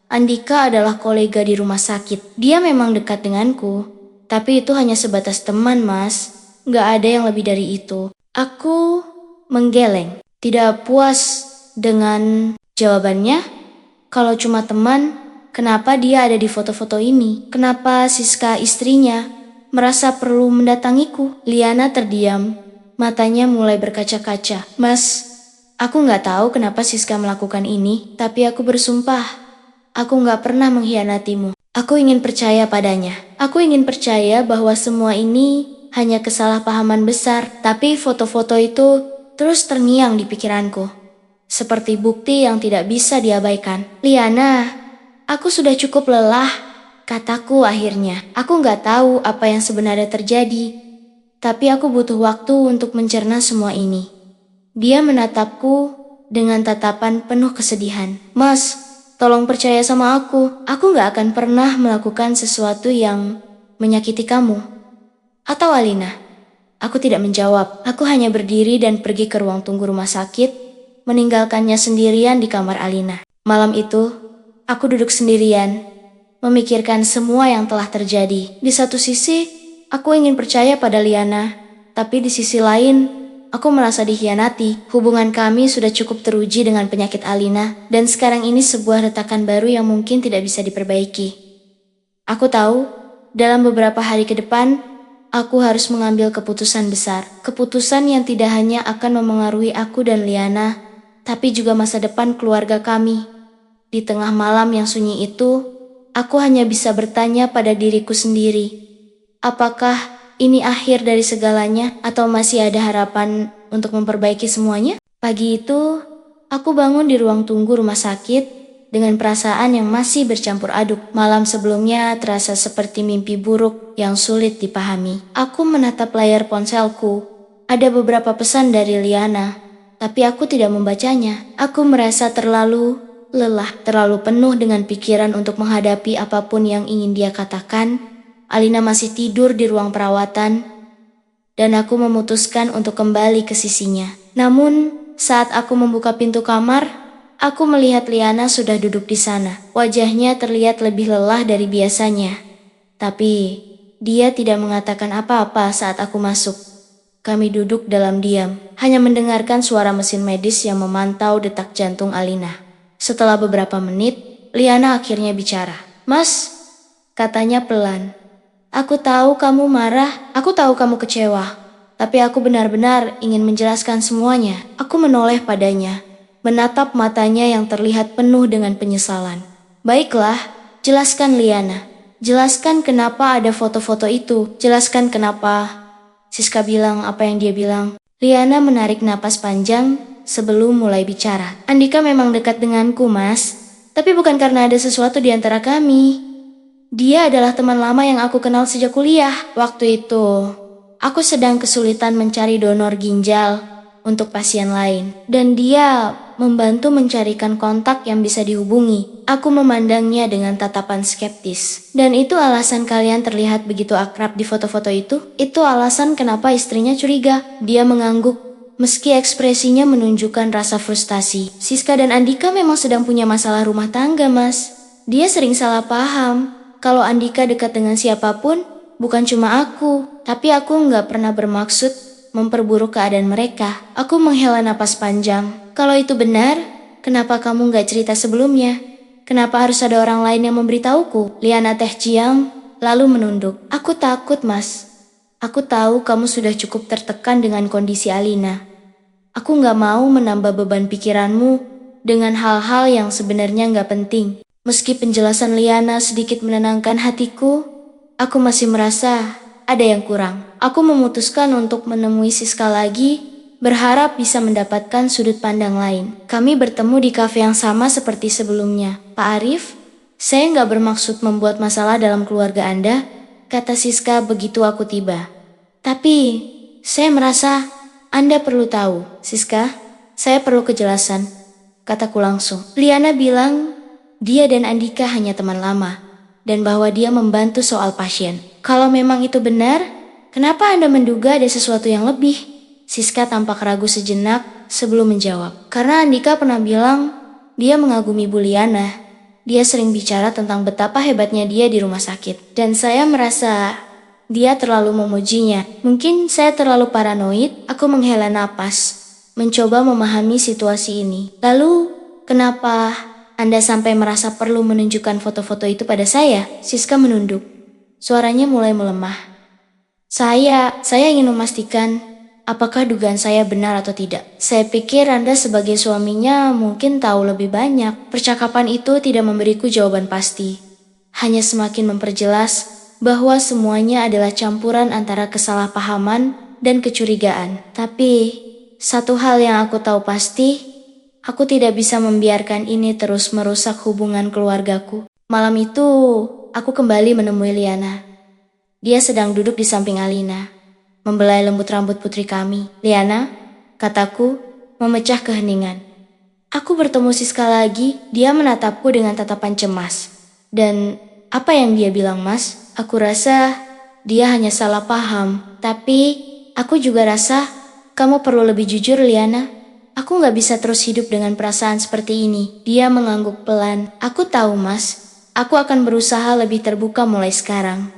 Andika adalah kolega di rumah sakit. Dia memang dekat denganku, tapi itu hanya sebatas teman, Mas. Gak ada yang lebih dari itu. Aku menggeleng, tidak puas dengan jawabannya. Kalau cuma teman, kenapa dia ada di foto-foto ini? Kenapa Siska istrinya merasa perlu mendatangiku? Liana terdiam, matanya mulai berkaca-kaca. Mas, aku gak tahu kenapa Siska melakukan ini, tapi aku bersumpah, aku gak pernah mengkhianatimu. Aku ingin percaya padanya. Aku ingin percaya bahwa semua ini hanya kesalahpahaman besar, tapi foto-foto itu terus terngiang di pikiranku, seperti bukti yang tidak bisa diabaikan. Liana, aku sudah cukup lelah, kataku akhirnya. Aku nggak tahu apa yang sebenarnya terjadi, tapi aku butuh waktu untuk mencerna semua ini. Dia menatapku dengan tatapan penuh kesedihan. Mas, tolong percaya sama aku. Aku nggak akan pernah melakukan sesuatu yang menyakiti kamu. Atau Alina. Aku tidak menjawab. Aku hanya berdiri dan pergi ke ruang tunggu rumah sakit, meninggalkannya sendirian di kamar Alina. Malam itu, aku duduk sendirian, memikirkan semua yang telah terjadi. Di satu sisi, aku ingin percaya pada Liana, tapi di sisi lain, aku merasa dikhianati. Hubungan kami sudah cukup teruji dengan penyakit Alina, dan sekarang ini sebuah retakan baru yang mungkin tidak bisa diperbaiki. Aku tahu, dalam beberapa hari ke depan, aku harus mengambil keputusan besar. Keputusan yang tidak hanya akan memengaruhi aku dan Liana, tapi juga masa depan keluarga kami. Di tengah malam yang sunyi itu, aku hanya bisa bertanya pada diriku sendiri. Apakah ini akhir dari segalanya atau masih ada harapan untuk memperbaiki semuanya? Pagi itu, aku bangun di ruang tunggu rumah sakit dengan perasaan yang masih bercampur aduk. Malam sebelumnya terasa seperti mimpi buruk yang sulit dipahami. Aku menatap layar ponselku. Ada beberapa pesan dari Liana, tapi aku tidak membacanya. Aku merasa terlalu lelah, terlalu penuh dengan pikiran untuk menghadapi apapun yang ingin dia katakan. Alina masih tidur di ruang perawatan, dan aku memutuskan untuk kembali ke sisinya. Namun, saat aku membuka pintu kamar, aku melihat Liana sudah duduk di sana. Wajahnya terlihat lebih lelah dari biasanya. Tapi, dia tidak mengatakan apa-apa saat aku masuk. Kami duduk dalam diam, hanya mendengarkan suara mesin medis yang memantau detak jantung Alina. Setelah beberapa menit, Liana akhirnya bicara. Mas, katanya pelan. Aku tahu kamu marah, aku tahu kamu kecewa. Tapi aku benar-benar ingin menjelaskan semuanya. Aku menoleh padanya, menatap matanya yang terlihat penuh dengan penyesalan. Baiklah, jelaskan Liana. Jelaskan kenapa ada foto-foto itu. Jelaskan kenapa. Siska bilang apa yang dia bilang. Liana menarik napas panjang sebelum mulai bicara. Andika memang dekat denganku, Mas. Tapi bukan karena ada sesuatu di antara kami. Dia adalah teman lama yang aku kenal sejak kuliah. Waktu itu, aku sedang kesulitan mencari donor ginjal untuk pasien lain, dan dia membantu mencarikan kontak yang bisa dihubungi. Aku memandangnya dengan tatapan skeptis. Dan itu alasan kalian terlihat begitu akrab di foto-foto itu? Itu alasan kenapa istrinya curiga. Dia mengangguk, meski ekspresinya menunjukkan rasa frustasi. Siska dan Andika memang sedang punya masalah rumah tangga, Mas. Dia sering salah paham. Kalau Andika dekat dengan siapapun, bukan cuma aku. Tapi aku nggak pernah bermaksud memperburuk keadaan mereka. Aku menghela napas panjang. Kalau itu benar, kenapa kamu nggak cerita sebelumnya? Kenapa harus ada orang lain yang memberitahuku? Liana Teh Jiang lalu menunduk. Aku takut, Mas. Aku tahu kamu sudah cukup tertekan dengan kondisi Alina. Aku nggak mau menambah beban pikiranmu dengan hal-hal yang sebenarnya nggak penting. Meski penjelasan Liana sedikit menenangkan hatiku, aku masih merasa ada yang kurang. Aku memutuskan untuk menemui Siska lagi, berharap bisa mendapatkan sudut pandang lain. Kami bertemu di kafe yang sama seperti sebelumnya. Pak Arif, saya nggak bermaksud membuat masalah dalam keluarga Anda, kata Siska begitu aku tiba. Tapi, saya merasa Anda perlu tahu. Siska, saya perlu kejelasan, kataku langsung. Liana bilang dia dan Andika hanya teman lama, dan bahwa dia membantu soal pasien. Kalau memang itu benar, kenapa Anda menduga ada sesuatu yang lebih? Siska tampak ragu sejenak sebelum menjawab. Karena Andika pernah bilang dia mengagumi Bu Liana. Dia sering bicara tentang betapa hebatnya dia di rumah sakit. Dan saya merasa dia terlalu memujinya. Mungkin saya terlalu paranoid. Aku menghela napas, mencoba memahami situasi ini. Lalu, kenapa Anda sampai merasa perlu menunjukkan foto-foto itu pada saya? Siska menunduk. Suaranya mulai melemah. Saya ingin memastikan apakah dugaan saya benar atau tidak. Saya pikir Anda sebagai suaminya mungkin tahu lebih banyak. Percakapan itu tidak memberiku jawaban pasti. Hanya semakin memperjelas bahwa semuanya adalah campuran antara kesalahpahaman dan kecurigaan. Tapi, satu hal yang aku tahu pasti, aku tidak bisa membiarkan ini terus merusak hubungan keluargaku. Malam itu, aku kembali menemui Liana. Dia sedang duduk di samping Alina, membelai lembut rambut putri kami. Liana, kataku, memecah keheningan. Aku bertemu Siska lagi, dia menatapku dengan tatapan cemas. Dan apa yang dia bilang, Mas? Aku rasa dia hanya salah paham. Tapi aku juga rasa kamu perlu lebih jujur, Liana. Aku gak bisa terus hidup dengan perasaan seperti ini. Dia mengangguk pelan. Aku tahu, Mas. Aku akan berusaha lebih terbuka mulai sekarang.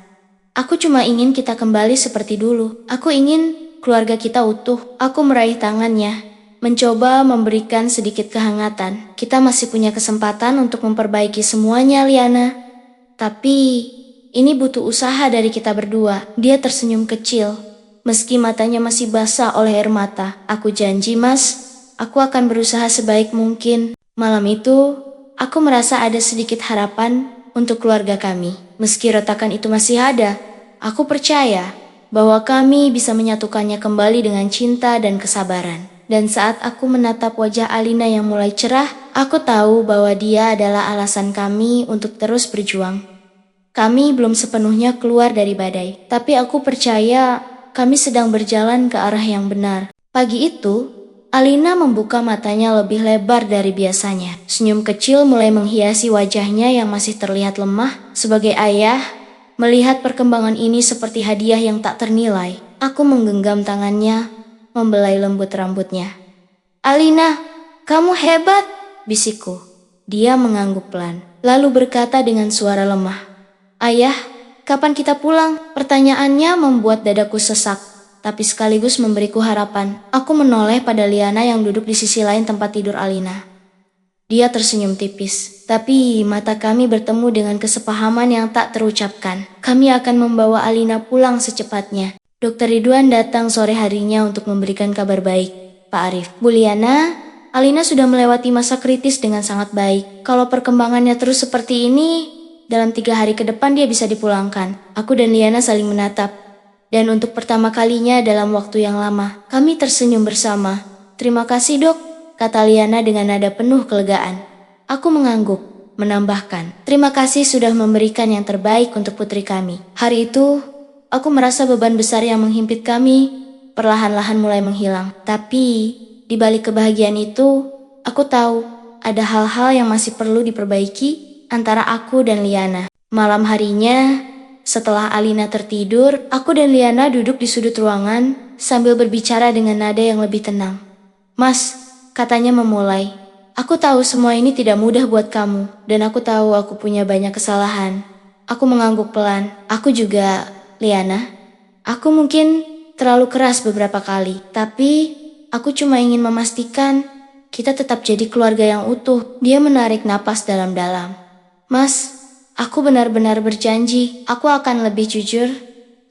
Aku cuma ingin kita kembali seperti dulu. Aku ingin keluarga kita utuh. Aku meraih tangannya, mencoba memberikan sedikit kehangatan. Kita masih punya kesempatan untuk memperbaiki semuanya, Liana. Tapi ini butuh usaha dari kita berdua. Dia tersenyum kecil, meski matanya masih basah oleh air mata. Aku janji, Mas, aku akan berusaha sebaik mungkin. Malam itu, aku merasa ada sedikit harapan untuk keluarga kami. Meski retakan itu masih ada, aku percaya bahwa kami bisa menyatukannya kembali dengan cinta dan kesabaran. Dan saat aku menatap wajah Alina yang mulai cerah, aku tahu bahwa dia adalah alasan kami untuk terus berjuang. Kami belum sepenuhnya keluar dari badai, tapi aku percaya kami sedang berjalan ke arah yang benar. Pagi itu, Alina membuka matanya lebih lebar dari biasanya. Senyum kecil mulai menghiasi wajahnya yang masih terlihat lemah. Sebagai ayah, melihat perkembangan ini seperti hadiah yang tak ternilai. Aku menggenggam tangannya, membelai lembut rambutnya. Alina, kamu hebat, bisikku. Dia mengangguk pelan, lalu berkata dengan suara lemah, Ayah, kapan kita pulang? Pertanyaannya membuat dadaku sesak, tapi sekaligus memberiku harapan. Aku menoleh pada Liana yang duduk di sisi lain tempat tidur Alina. Dia tersenyum tipis, tapi mata kami bertemu dengan kesepahaman yang tak terucapkan. Kami akan membawa Alina pulang secepatnya. Dokter Ridwan datang sore harinya untuk memberikan kabar baik. Pak Arif, Bu Liana, Alina sudah melewati masa kritis dengan sangat baik. Kalau perkembangannya terus seperti ini, dalam 3 hari ke depan dia bisa dipulangkan. Aku dan Liana saling menatap. Dan untuk pertama kalinya dalam waktu yang lama, kami tersenyum bersama. Terima kasih, Dok, kata Liana dengan nada penuh kelegaan. Aku mengangguk, menambahkan, terima kasih sudah memberikan yang terbaik untuk putri kami. Hari itu, aku merasa beban besar yang menghimpit kami perlahan-lahan mulai menghilang. Tapi di balik kebahagiaan itu, aku tahu ada hal-hal yang masih perlu diperbaiki antara aku dan Liana. Malam harinya, setelah Alina tertidur, aku dan Liana duduk di sudut ruangan sambil berbicara dengan nada yang lebih tenang. Mas, katanya memulai, aku tahu semua ini tidak mudah buat kamu, dan aku tahu aku punya banyak kesalahan. Aku mengangguk pelan. Aku juga, Liana. Aku mungkin terlalu keras beberapa kali, tapi aku cuma ingin memastikan kita tetap jadi keluarga yang utuh. Dia menarik napas dalam-dalam. Mas, aku benar-benar berjanji, aku akan lebih jujur,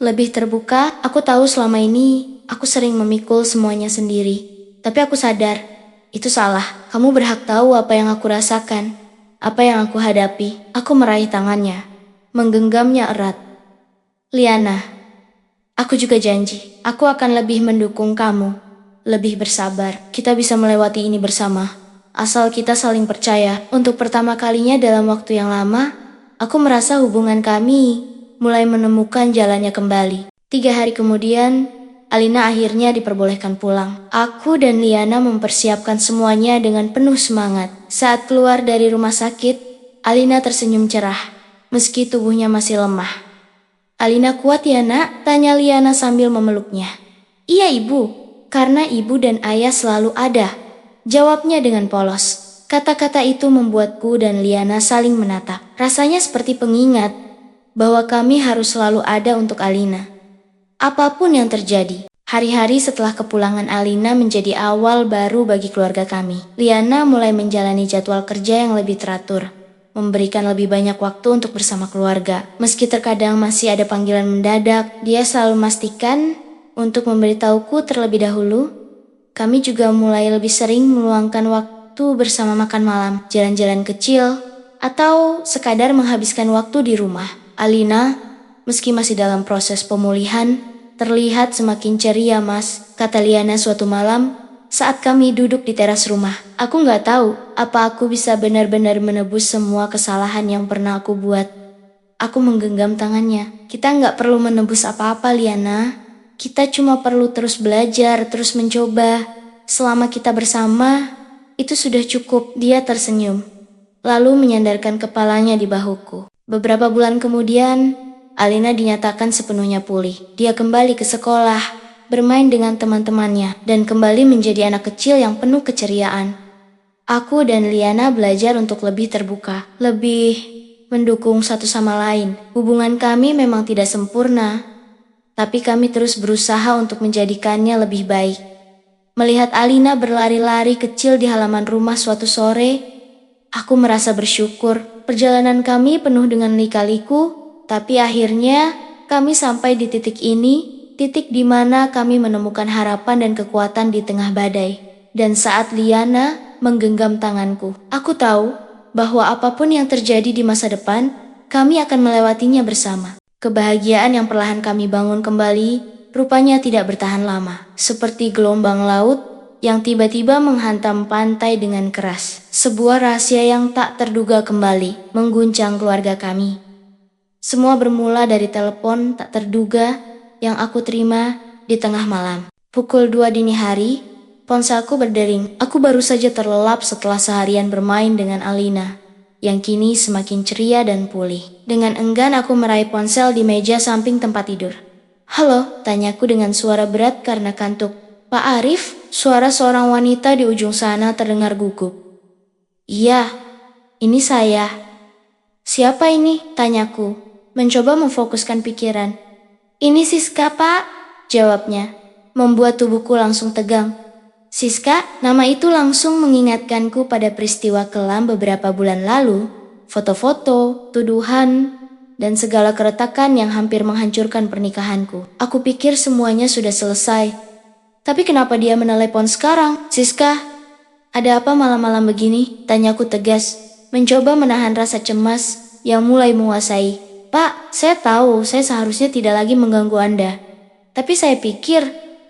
lebih terbuka. Aku tahu selama ini aku sering memikul semuanya sendiri. Tapi aku sadar, itu salah. Kamu berhak tahu apa yang aku rasakan, apa yang aku hadapi. Aku meraih tangannya, menggenggamnya erat. Liana, aku juga janji, aku akan lebih mendukung kamu, lebih bersabar. Kita bisa melewati ini bersama, asal kita saling percaya. Untuk pertama kalinya dalam waktu yang lama, aku merasa hubungan kami mulai menemukan jalannya kembali. 3 hari kemudian, Alina akhirnya diperbolehkan pulang. Aku dan Liana mempersiapkan semuanya dengan penuh semangat. Saat keluar dari rumah sakit, Alina tersenyum cerah, meski tubuhnya masih lemah. Alina kuat ya, Nak? Tanya Liana sambil memeluknya. Iya, Ibu, karena Ibu dan Ayah selalu ada, jawabnya dengan polos. Kata-kata itu membuatku dan Liana saling menatap. Rasanya seperti pengingat bahwa kami harus selalu ada untuk Alina. Apapun yang terjadi, hari-hari setelah kepulangan Alina menjadi awal baru bagi keluarga kami. Liana mulai menjalani jadwal kerja yang lebih teratur, memberikan lebih banyak waktu untuk bersama keluarga. Meski terkadang masih ada panggilan mendadak, dia selalu memastikan untuk memberitahuku terlebih dahulu. Kami juga mulai lebih sering meluangkan waktu bersama makan malam, jalan-jalan kecil, atau sekadar menghabiskan waktu di rumah. Alina, meski masih dalam proses pemulihan, terlihat semakin ceria, Mas, kata Liana suatu malam saat kami duduk di teras rumah. Aku gak tahu apa aku bisa benar-benar menebus semua kesalahan yang pernah aku buat. Aku menggenggam tangannya. Kita nggak perlu menebus apa-apa, Liana. Kita cuma perlu terus belajar, terus mencoba. Selama kita bersama, itu sudah cukup. Dia tersenyum, lalu menyandarkan kepalanya di bahuku. Beberapa bulan kemudian, Alina dinyatakan sepenuhnya pulih. Dia kembali ke sekolah, bermain dengan teman-temannya, dan kembali menjadi anak kecil yang penuh keceriaan. Aku dan Liana belajar untuk lebih terbuka, lebih mendukung satu sama lain. Hubungan kami memang tidak sempurna, tapi kami terus berusaha untuk menjadikannya lebih baik. Melihat Alina berlari-lari kecil di halaman rumah suatu sore, aku merasa bersyukur. Perjalanan kami penuh dengan lika-liku, tapi akhirnya kami sampai di titik ini, titik di mana kami menemukan harapan dan kekuatan di tengah badai. Dan saat Liana menggenggam tanganku, aku tahu bahwa apapun yang terjadi di masa depan, kami akan melewatinya bersama. Kebahagiaan yang perlahan kami bangun kembali, rupanya tidak bertahan lama. Seperti gelombang laut yang tiba-tiba menghantam pantai dengan keras. Sebuah rahasia yang tak terduga kembali mengguncang keluarga kami. Semua bermula dari telepon tak terduga yang aku terima di tengah malam. Pukul 2 dini hari, ponselku berdering. Aku baru saja terlelap setelah seharian bermain dengan Alina, yang kini semakin ceria dan pulih. Dengan enggan aku meraih ponsel di meja samping tempat tidur. "Halo," tanyaku dengan suara berat karena kantuk. "Pak Arif?" Suara seorang wanita di ujung sana terdengar gugup. "Iya, ini saya." "Siapa ini?" tanyaku, mencoba memfokuskan pikiran. "Ini Siska, Pak," jawabnya, membuat tubuhku langsung tegang. Siska, nama itu langsung mengingatkanku pada peristiwa kelam beberapa bulan lalu, foto-foto, tuduhan, dan segala keretakan yang hampir menghancurkan pernikahanku. Aku pikir semuanya sudah selesai. Tapi kenapa dia menelepon sekarang? "Siska, ada apa malam-malam begini?" tanyaku tegas, mencoba menahan rasa cemas yang mulai menguasai. "Pak, saya tahu saya seharusnya tidak lagi mengganggu Anda. Tapi saya pikir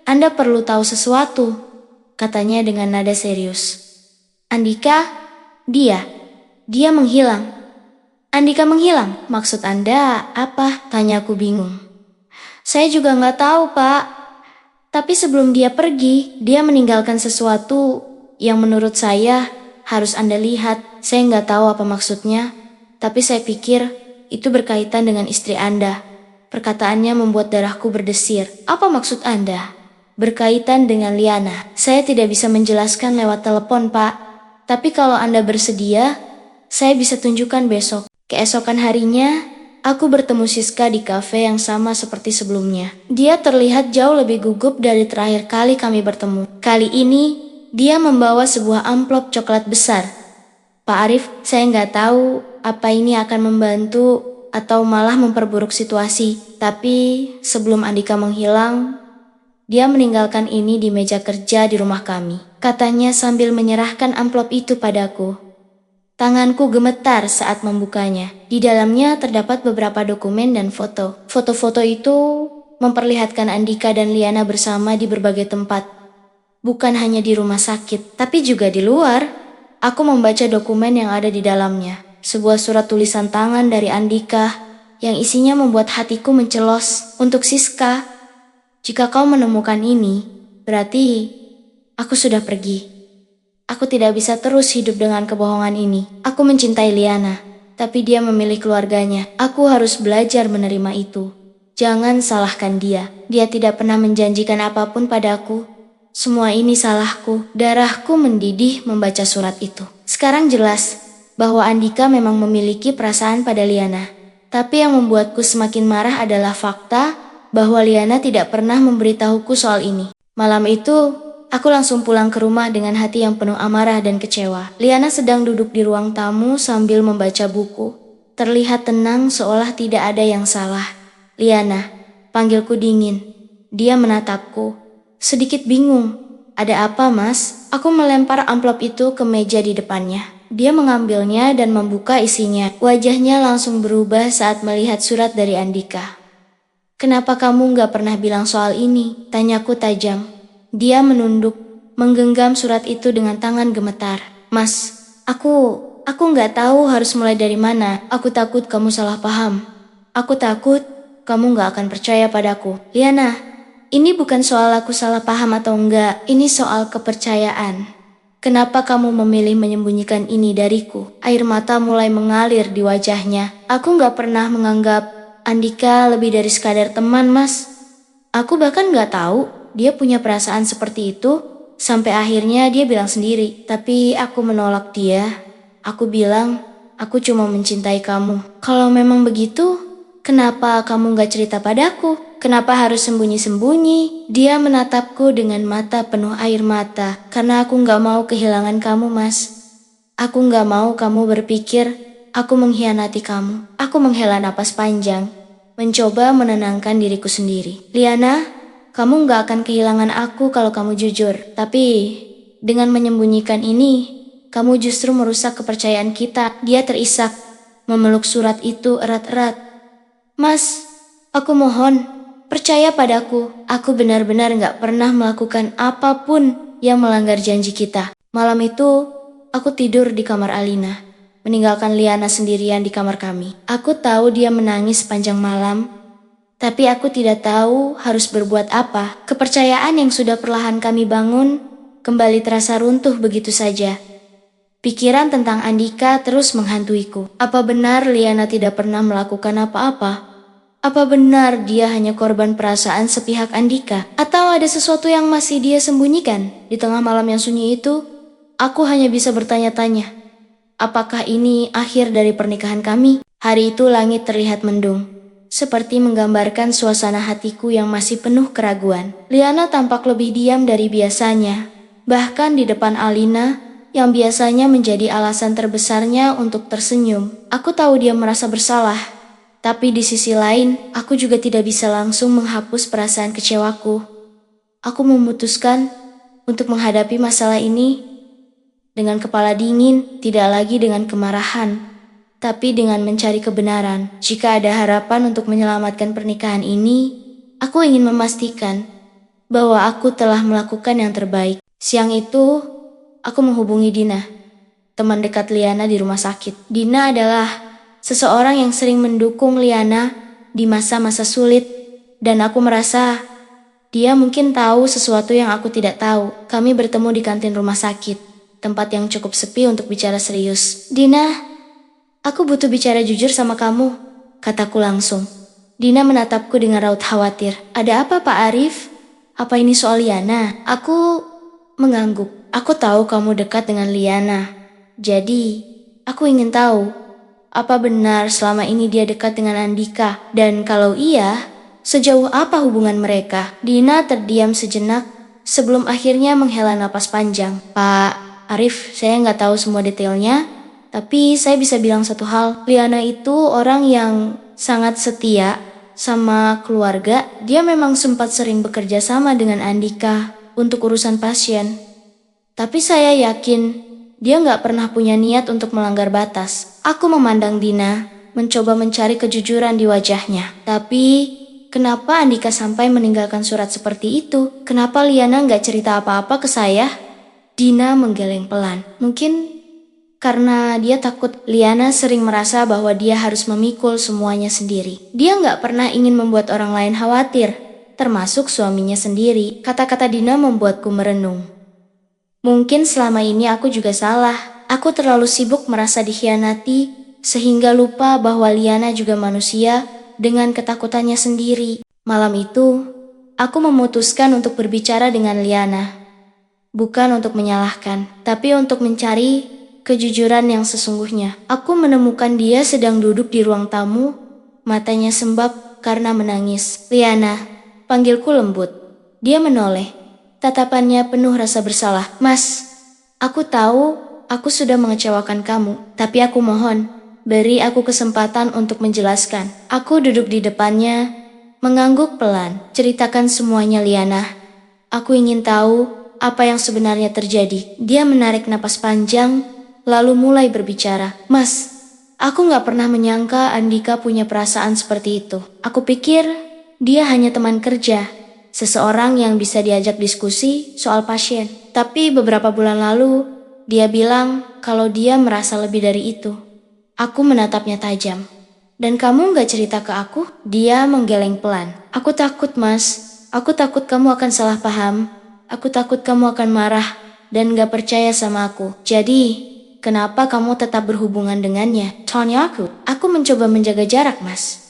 Anda perlu tahu sesuatu," katanya dengan nada serius. "Andika, dia menghilang." "Andika menghilang? Maksud Anda apa?" tanyaku bingung. "Saya juga nggak tahu, Pak. Tapi sebelum dia pergi, dia meninggalkan sesuatu yang menurut saya harus Anda lihat. Saya nggak tahu apa maksudnya, tapi saya pikir itu berkaitan dengan istri Anda." Perkataannya membuat darahku berdesir. "Apa maksud Anda?" "Berkaitan dengan Liana. Saya tidak bisa menjelaskan lewat telepon, Pak. Tapi kalau Anda bersedia, saya bisa tunjukkan besok." Keesokan harinya, aku bertemu Siska di kafe yang sama seperti sebelumnya. Dia terlihat jauh lebih gugup dari terakhir kali kami bertemu. Kali ini, dia membawa sebuah amplop coklat besar. "Pak Arif, saya nggak tahu apa ini akan membantu atau malah memperburuk situasi. Tapi sebelum Andika menghilang, dia meninggalkan ini di meja kerja di rumah kami," katanya sambil menyerahkan amplop itu padaku. Tanganku gemetar saat membukanya. Di dalamnya terdapat beberapa dokumen dan foto. Foto-foto itu memperlihatkan Andika dan Liana bersama di berbagai tempat. Bukan hanya di rumah sakit, tapi juga di luar. Aku membaca dokumen yang ada di dalamnya. Sebuah surat tulisan tangan dari Andika yang isinya membuat hatiku mencelos. "Untuk Siska, jika kau menemukan ini, berarti aku sudah pergi. Aku tidak bisa terus hidup dengan kebohongan ini. Aku mencintai Liana, tapi dia memilih keluarganya. Aku harus belajar menerima itu. Jangan salahkan dia. Dia tidak pernah menjanjikan apapun padaku. Semua ini salahku." Darahku mendidih membaca surat itu. Sekarang jelas bahwa Andika memang memiliki perasaan pada Liana. Tapi yang membuatku semakin marah adalah fakta bahwa Liana tidak pernah memberitahuku soal ini. Malam itu, aku langsung pulang ke rumah dengan hati yang penuh amarah dan kecewa. Liana sedang duduk di ruang tamu sambil membaca buku. Terlihat tenang seolah tidak ada yang salah. "Liana," panggilku dingin. Dia menatapku, sedikit bingung. "Ada apa, Mas?" Aku melempar amplop itu ke meja di depannya. Dia mengambilnya dan membuka isinya. Wajahnya langsung berubah saat melihat surat dari Andika. "Kenapa kamu gak pernah bilang soal ini?" tanyaku tajam. Dia menunduk, menggenggam surat itu dengan tangan gemetar. "Mas, aku nggak tahu harus mulai dari mana. Aku takut kamu salah paham." Aku takut kamu gak akan percaya padaku. Liana, ini bukan soal aku salah paham atau enggak, ini soal kepercayaan. Kenapa kamu memilih menyembunyikan ini dariku? Air mata mulai mengalir di wajahnya. Aku gak pernah menganggap Andika lebih dari sekadar teman, Mas. Aku bahkan gak tahu dia punya perasaan seperti itu, sampai akhirnya dia bilang sendiri. Tapi aku menolak dia. Aku bilang, aku cuma mencintai kamu. Kalau memang begitu, kenapa kamu gak cerita padaku? Kenapa harus sembunyi-sembunyi? Dia menatapku dengan mata penuh air mata, karena aku gak mau kehilangan kamu, Mas. Aku gak mau kamu berpikir aku mengkhianati kamu. Aku menghela napas panjang, mencoba menenangkan diriku sendiri. Liana, kamu gak akan kehilangan aku kalau kamu jujur. Tapi dengan menyembunyikan ini, kamu justru merusak kepercayaan kita. Dia terisak, memeluk surat itu erat-erat. Mas, aku mohon, percaya padaku. Aku benar-benar gak pernah melakukan apapun yang melanggar janji kita. Malam itu, aku tidur di kamar Alina, meninggalkan Liana sendirian di kamar kami. Aku tahu dia menangis sepanjang malam, tapi aku tidak tahu harus berbuat apa. Kepercayaan yang sudah perlahan kami bangun kembali terasa runtuh begitu saja. Pikiran tentang Andika terus menghantuiku. Apa benar Liana tidak pernah melakukan apa-apa? Apa benar dia hanya korban perasaan sepihak Andika? Atau ada sesuatu yang masih dia sembunyikan? Di tengah malam yang sunyi itu, aku hanya bisa bertanya-tanya, apakah ini akhir dari pernikahan kami? Hari itu langit terlihat mendung, seperti menggambarkan suasana hatiku yang masih penuh keraguan. Liana tampak lebih diam dari biasanya. Bahkan di depan Alina, yang biasanya menjadi alasan terbesarnya untuk tersenyum. Aku tahu dia merasa bersalah, tapi di sisi lain, aku juga tidak bisa langsung menghapus perasaan kecewaku. Aku memutuskan untuk menghadapi masalah ini dengan kepala dingin, tidak lagi dengan kemarahan, tapi dengan mencari kebenaran. Jika ada harapan untuk menyelamatkan pernikahan ini, aku ingin memastikan bahwa aku telah melakukan yang terbaik. Siang itu, aku menghubungi Dina, teman dekat Liana di rumah sakit. Dina adalah seseorang yang sering mendukung Liana di masa-masa sulit, dan aku merasa dia mungkin tahu sesuatu yang aku tidak tahu. Kami bertemu di kantin rumah sakit, tempat yang cukup sepi untuk bicara serius. Dina, aku butuh bicara jujur sama kamu, kataku langsung. Dina menatapku dengan raut khawatir. Ada apa, Pak Arif? Apa ini soal Liana? Aku mengangguk. Aku tahu kamu dekat dengan Liana. Jadi, aku ingin tahu, apa benar selama ini dia dekat dengan Andika? Dan kalau iya, sejauh apa hubungan mereka? Dina terdiam sejenak sebelum akhirnya menghela napas panjang. Pak Arif, saya nggak tahu semua detailnya, tapi saya bisa bilang satu hal. Liana itu orang yang sangat setia sama keluarga. Dia memang sempat sering bekerja sama dengan Andika untuk urusan pasien. Tapi saya yakin dia nggak pernah punya niat untuk melanggar batas. Aku memandang Dina, mencoba mencari kejujuran di wajahnya. Tapi kenapa Andika sampai meninggalkan surat seperti itu? Kenapa Liana nggak cerita apa-apa ke saya? Dina menggeleng pelan. Mungkin karena dia takut Liana sering merasa bahwa dia harus memikul semuanya sendiri. Dia nggak pernah ingin membuat orang lain khawatir, termasuk suaminya sendiri. Kata-kata Dina membuatku merenung. Mungkin selama ini aku juga salah. Aku terlalu sibuk merasa dikhianati, sehingga lupa bahwa Liana juga manusia dengan ketakutannya sendiri. Malam itu, aku memutuskan untuk berbicara dengan Liana. Bukan untuk menyalahkan, tapi untuk mencari kejujuran yang sesungguhnya. Aku menemukan dia sedang duduk di ruang tamu, matanya sembab karena menangis. Liana, panggilku lembut. Dia menoleh. Tatapannya penuh rasa bersalah. Mas, aku tahu aku sudah mengecewakan kamu, tapi aku mohon, beri aku kesempatan untuk menjelaskan. Aku duduk di depannya, mengangguk pelan. Ceritakan semuanya, Liana. Aku ingin tahu apa yang sebenarnya terjadi. Dia menarik napas panjang, lalu mulai berbicara. Mas, aku gak pernah menyangka Andika punya perasaan seperti itu. Aku pikir dia hanya teman kerja, seseorang yang bisa diajak diskusi soal pasien. Tapi beberapa bulan lalu, dia bilang kalau dia merasa lebih dari itu. Aku menatapnya tajam. Dan kamu gak cerita ke aku? Dia menggeleng pelan. Aku takut, Mas. Aku takut kamu akan salah paham. Aku takut kamu akan marah dan gak percaya sama aku. Jadi, kenapa kamu tetap berhubungan dengannya? Tanya aku. Aku mencoba menjaga jarak, Mas.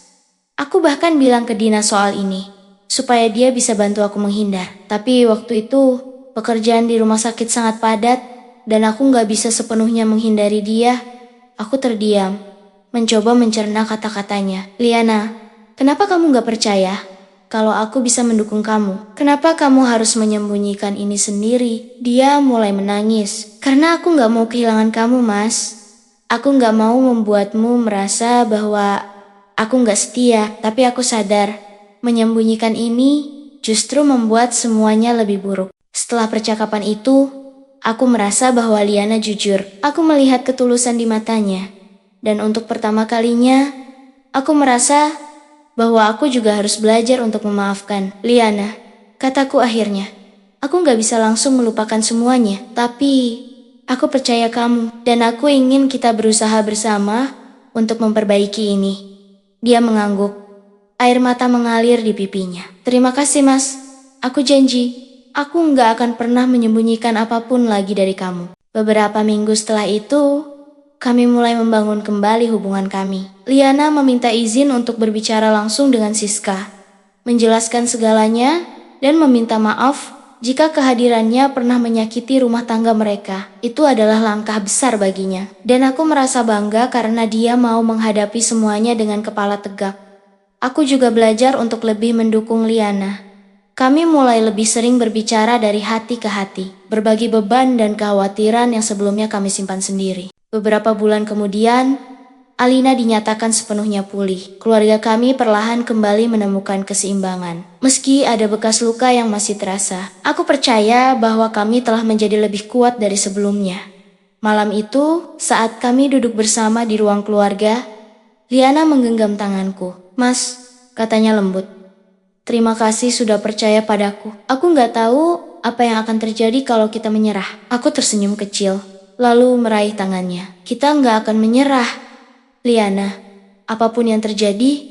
Aku bahkan bilang ke Dina soal ini, supaya dia bisa bantu aku menghindar. Tapi waktu itu, pekerjaan di rumah sakit sangat padat, dan aku gak bisa sepenuhnya menghindari dia. Aku terdiam, mencoba mencerna kata-katanya. Liana, kenapa kamu gak percaya kalau aku bisa mendukung kamu? Kenapa kamu harus menyembunyikan ini sendiri? Dia mulai menangis. Karena aku gak mau kehilangan kamu, Mas. Aku gak mau membuatmu merasa bahwa aku gak setia, tapi aku sadar menyembunyikan ini justru membuat semuanya lebih buruk. Setelah percakapan itu, aku merasa bahwa Liana jujur. Aku melihat ketulusan di matanya. Dan untuk pertama kalinya, aku merasa bahwa aku juga harus belajar untuk memaafkan. Liana, kataku akhirnya, aku gak bisa langsung melupakan semuanya, tapi aku percaya kamu, dan aku ingin kita berusaha bersama untuk memperbaiki ini. Dia mengangguk, air mata mengalir di pipinya. Terima kasih, Mas. Aku janji, aku gak akan pernah menyembunyikan apapun lagi dari kamu. Beberapa minggu setelah itu, kami mulai membangun kembali hubungan kami. Liana meminta izin untuk berbicara langsung dengan Siska, menjelaskan segalanya, dan meminta maaf jika kehadirannya pernah menyakiti rumah tangga mereka. Itu adalah langkah besar baginya. Dan aku merasa bangga karena dia mau menghadapi semuanya dengan kepala tegak. Aku juga belajar untuk lebih mendukung Liana. Kami mulai lebih sering berbicara dari hati ke hati, berbagi beban dan kekhawatiran yang sebelumnya kami simpan sendiri. Beberapa bulan kemudian, Alina dinyatakan sepenuhnya pulih. Keluarga kami perlahan kembali menemukan keseimbangan. Meski ada bekas luka yang masih terasa, aku percaya bahwa kami telah menjadi lebih kuat dari sebelumnya. Malam itu, saat kami duduk bersama di ruang keluarga, Liana menggenggam tanganku. Mas, katanya lembut, terima kasih sudah percaya padaku. Aku gak tahu apa yang akan terjadi kalau kita menyerah. Aku tersenyum kecil, lalu meraih tangannya. Kita nggak akan menyerah, Liana. Apapun yang terjadi,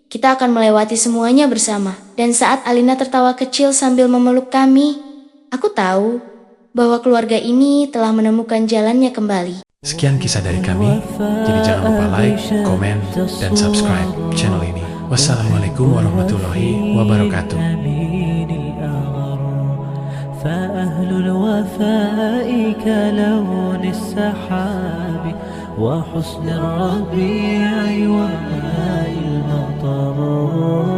kita akan melewati semuanya bersama. Dan saat Alina tertawa kecil sambil memeluk kami, aku tahu bahwa keluarga ini telah menemukan jalannya kembali. Sekian kisah dari kami, jadi jangan lupa like, komen, dan subscribe channel ini. Wassalamualaikum warahmatullahi wabarakatuh. فأهل الوفاء كلون السحاب وحسن الربيع وماء المطر.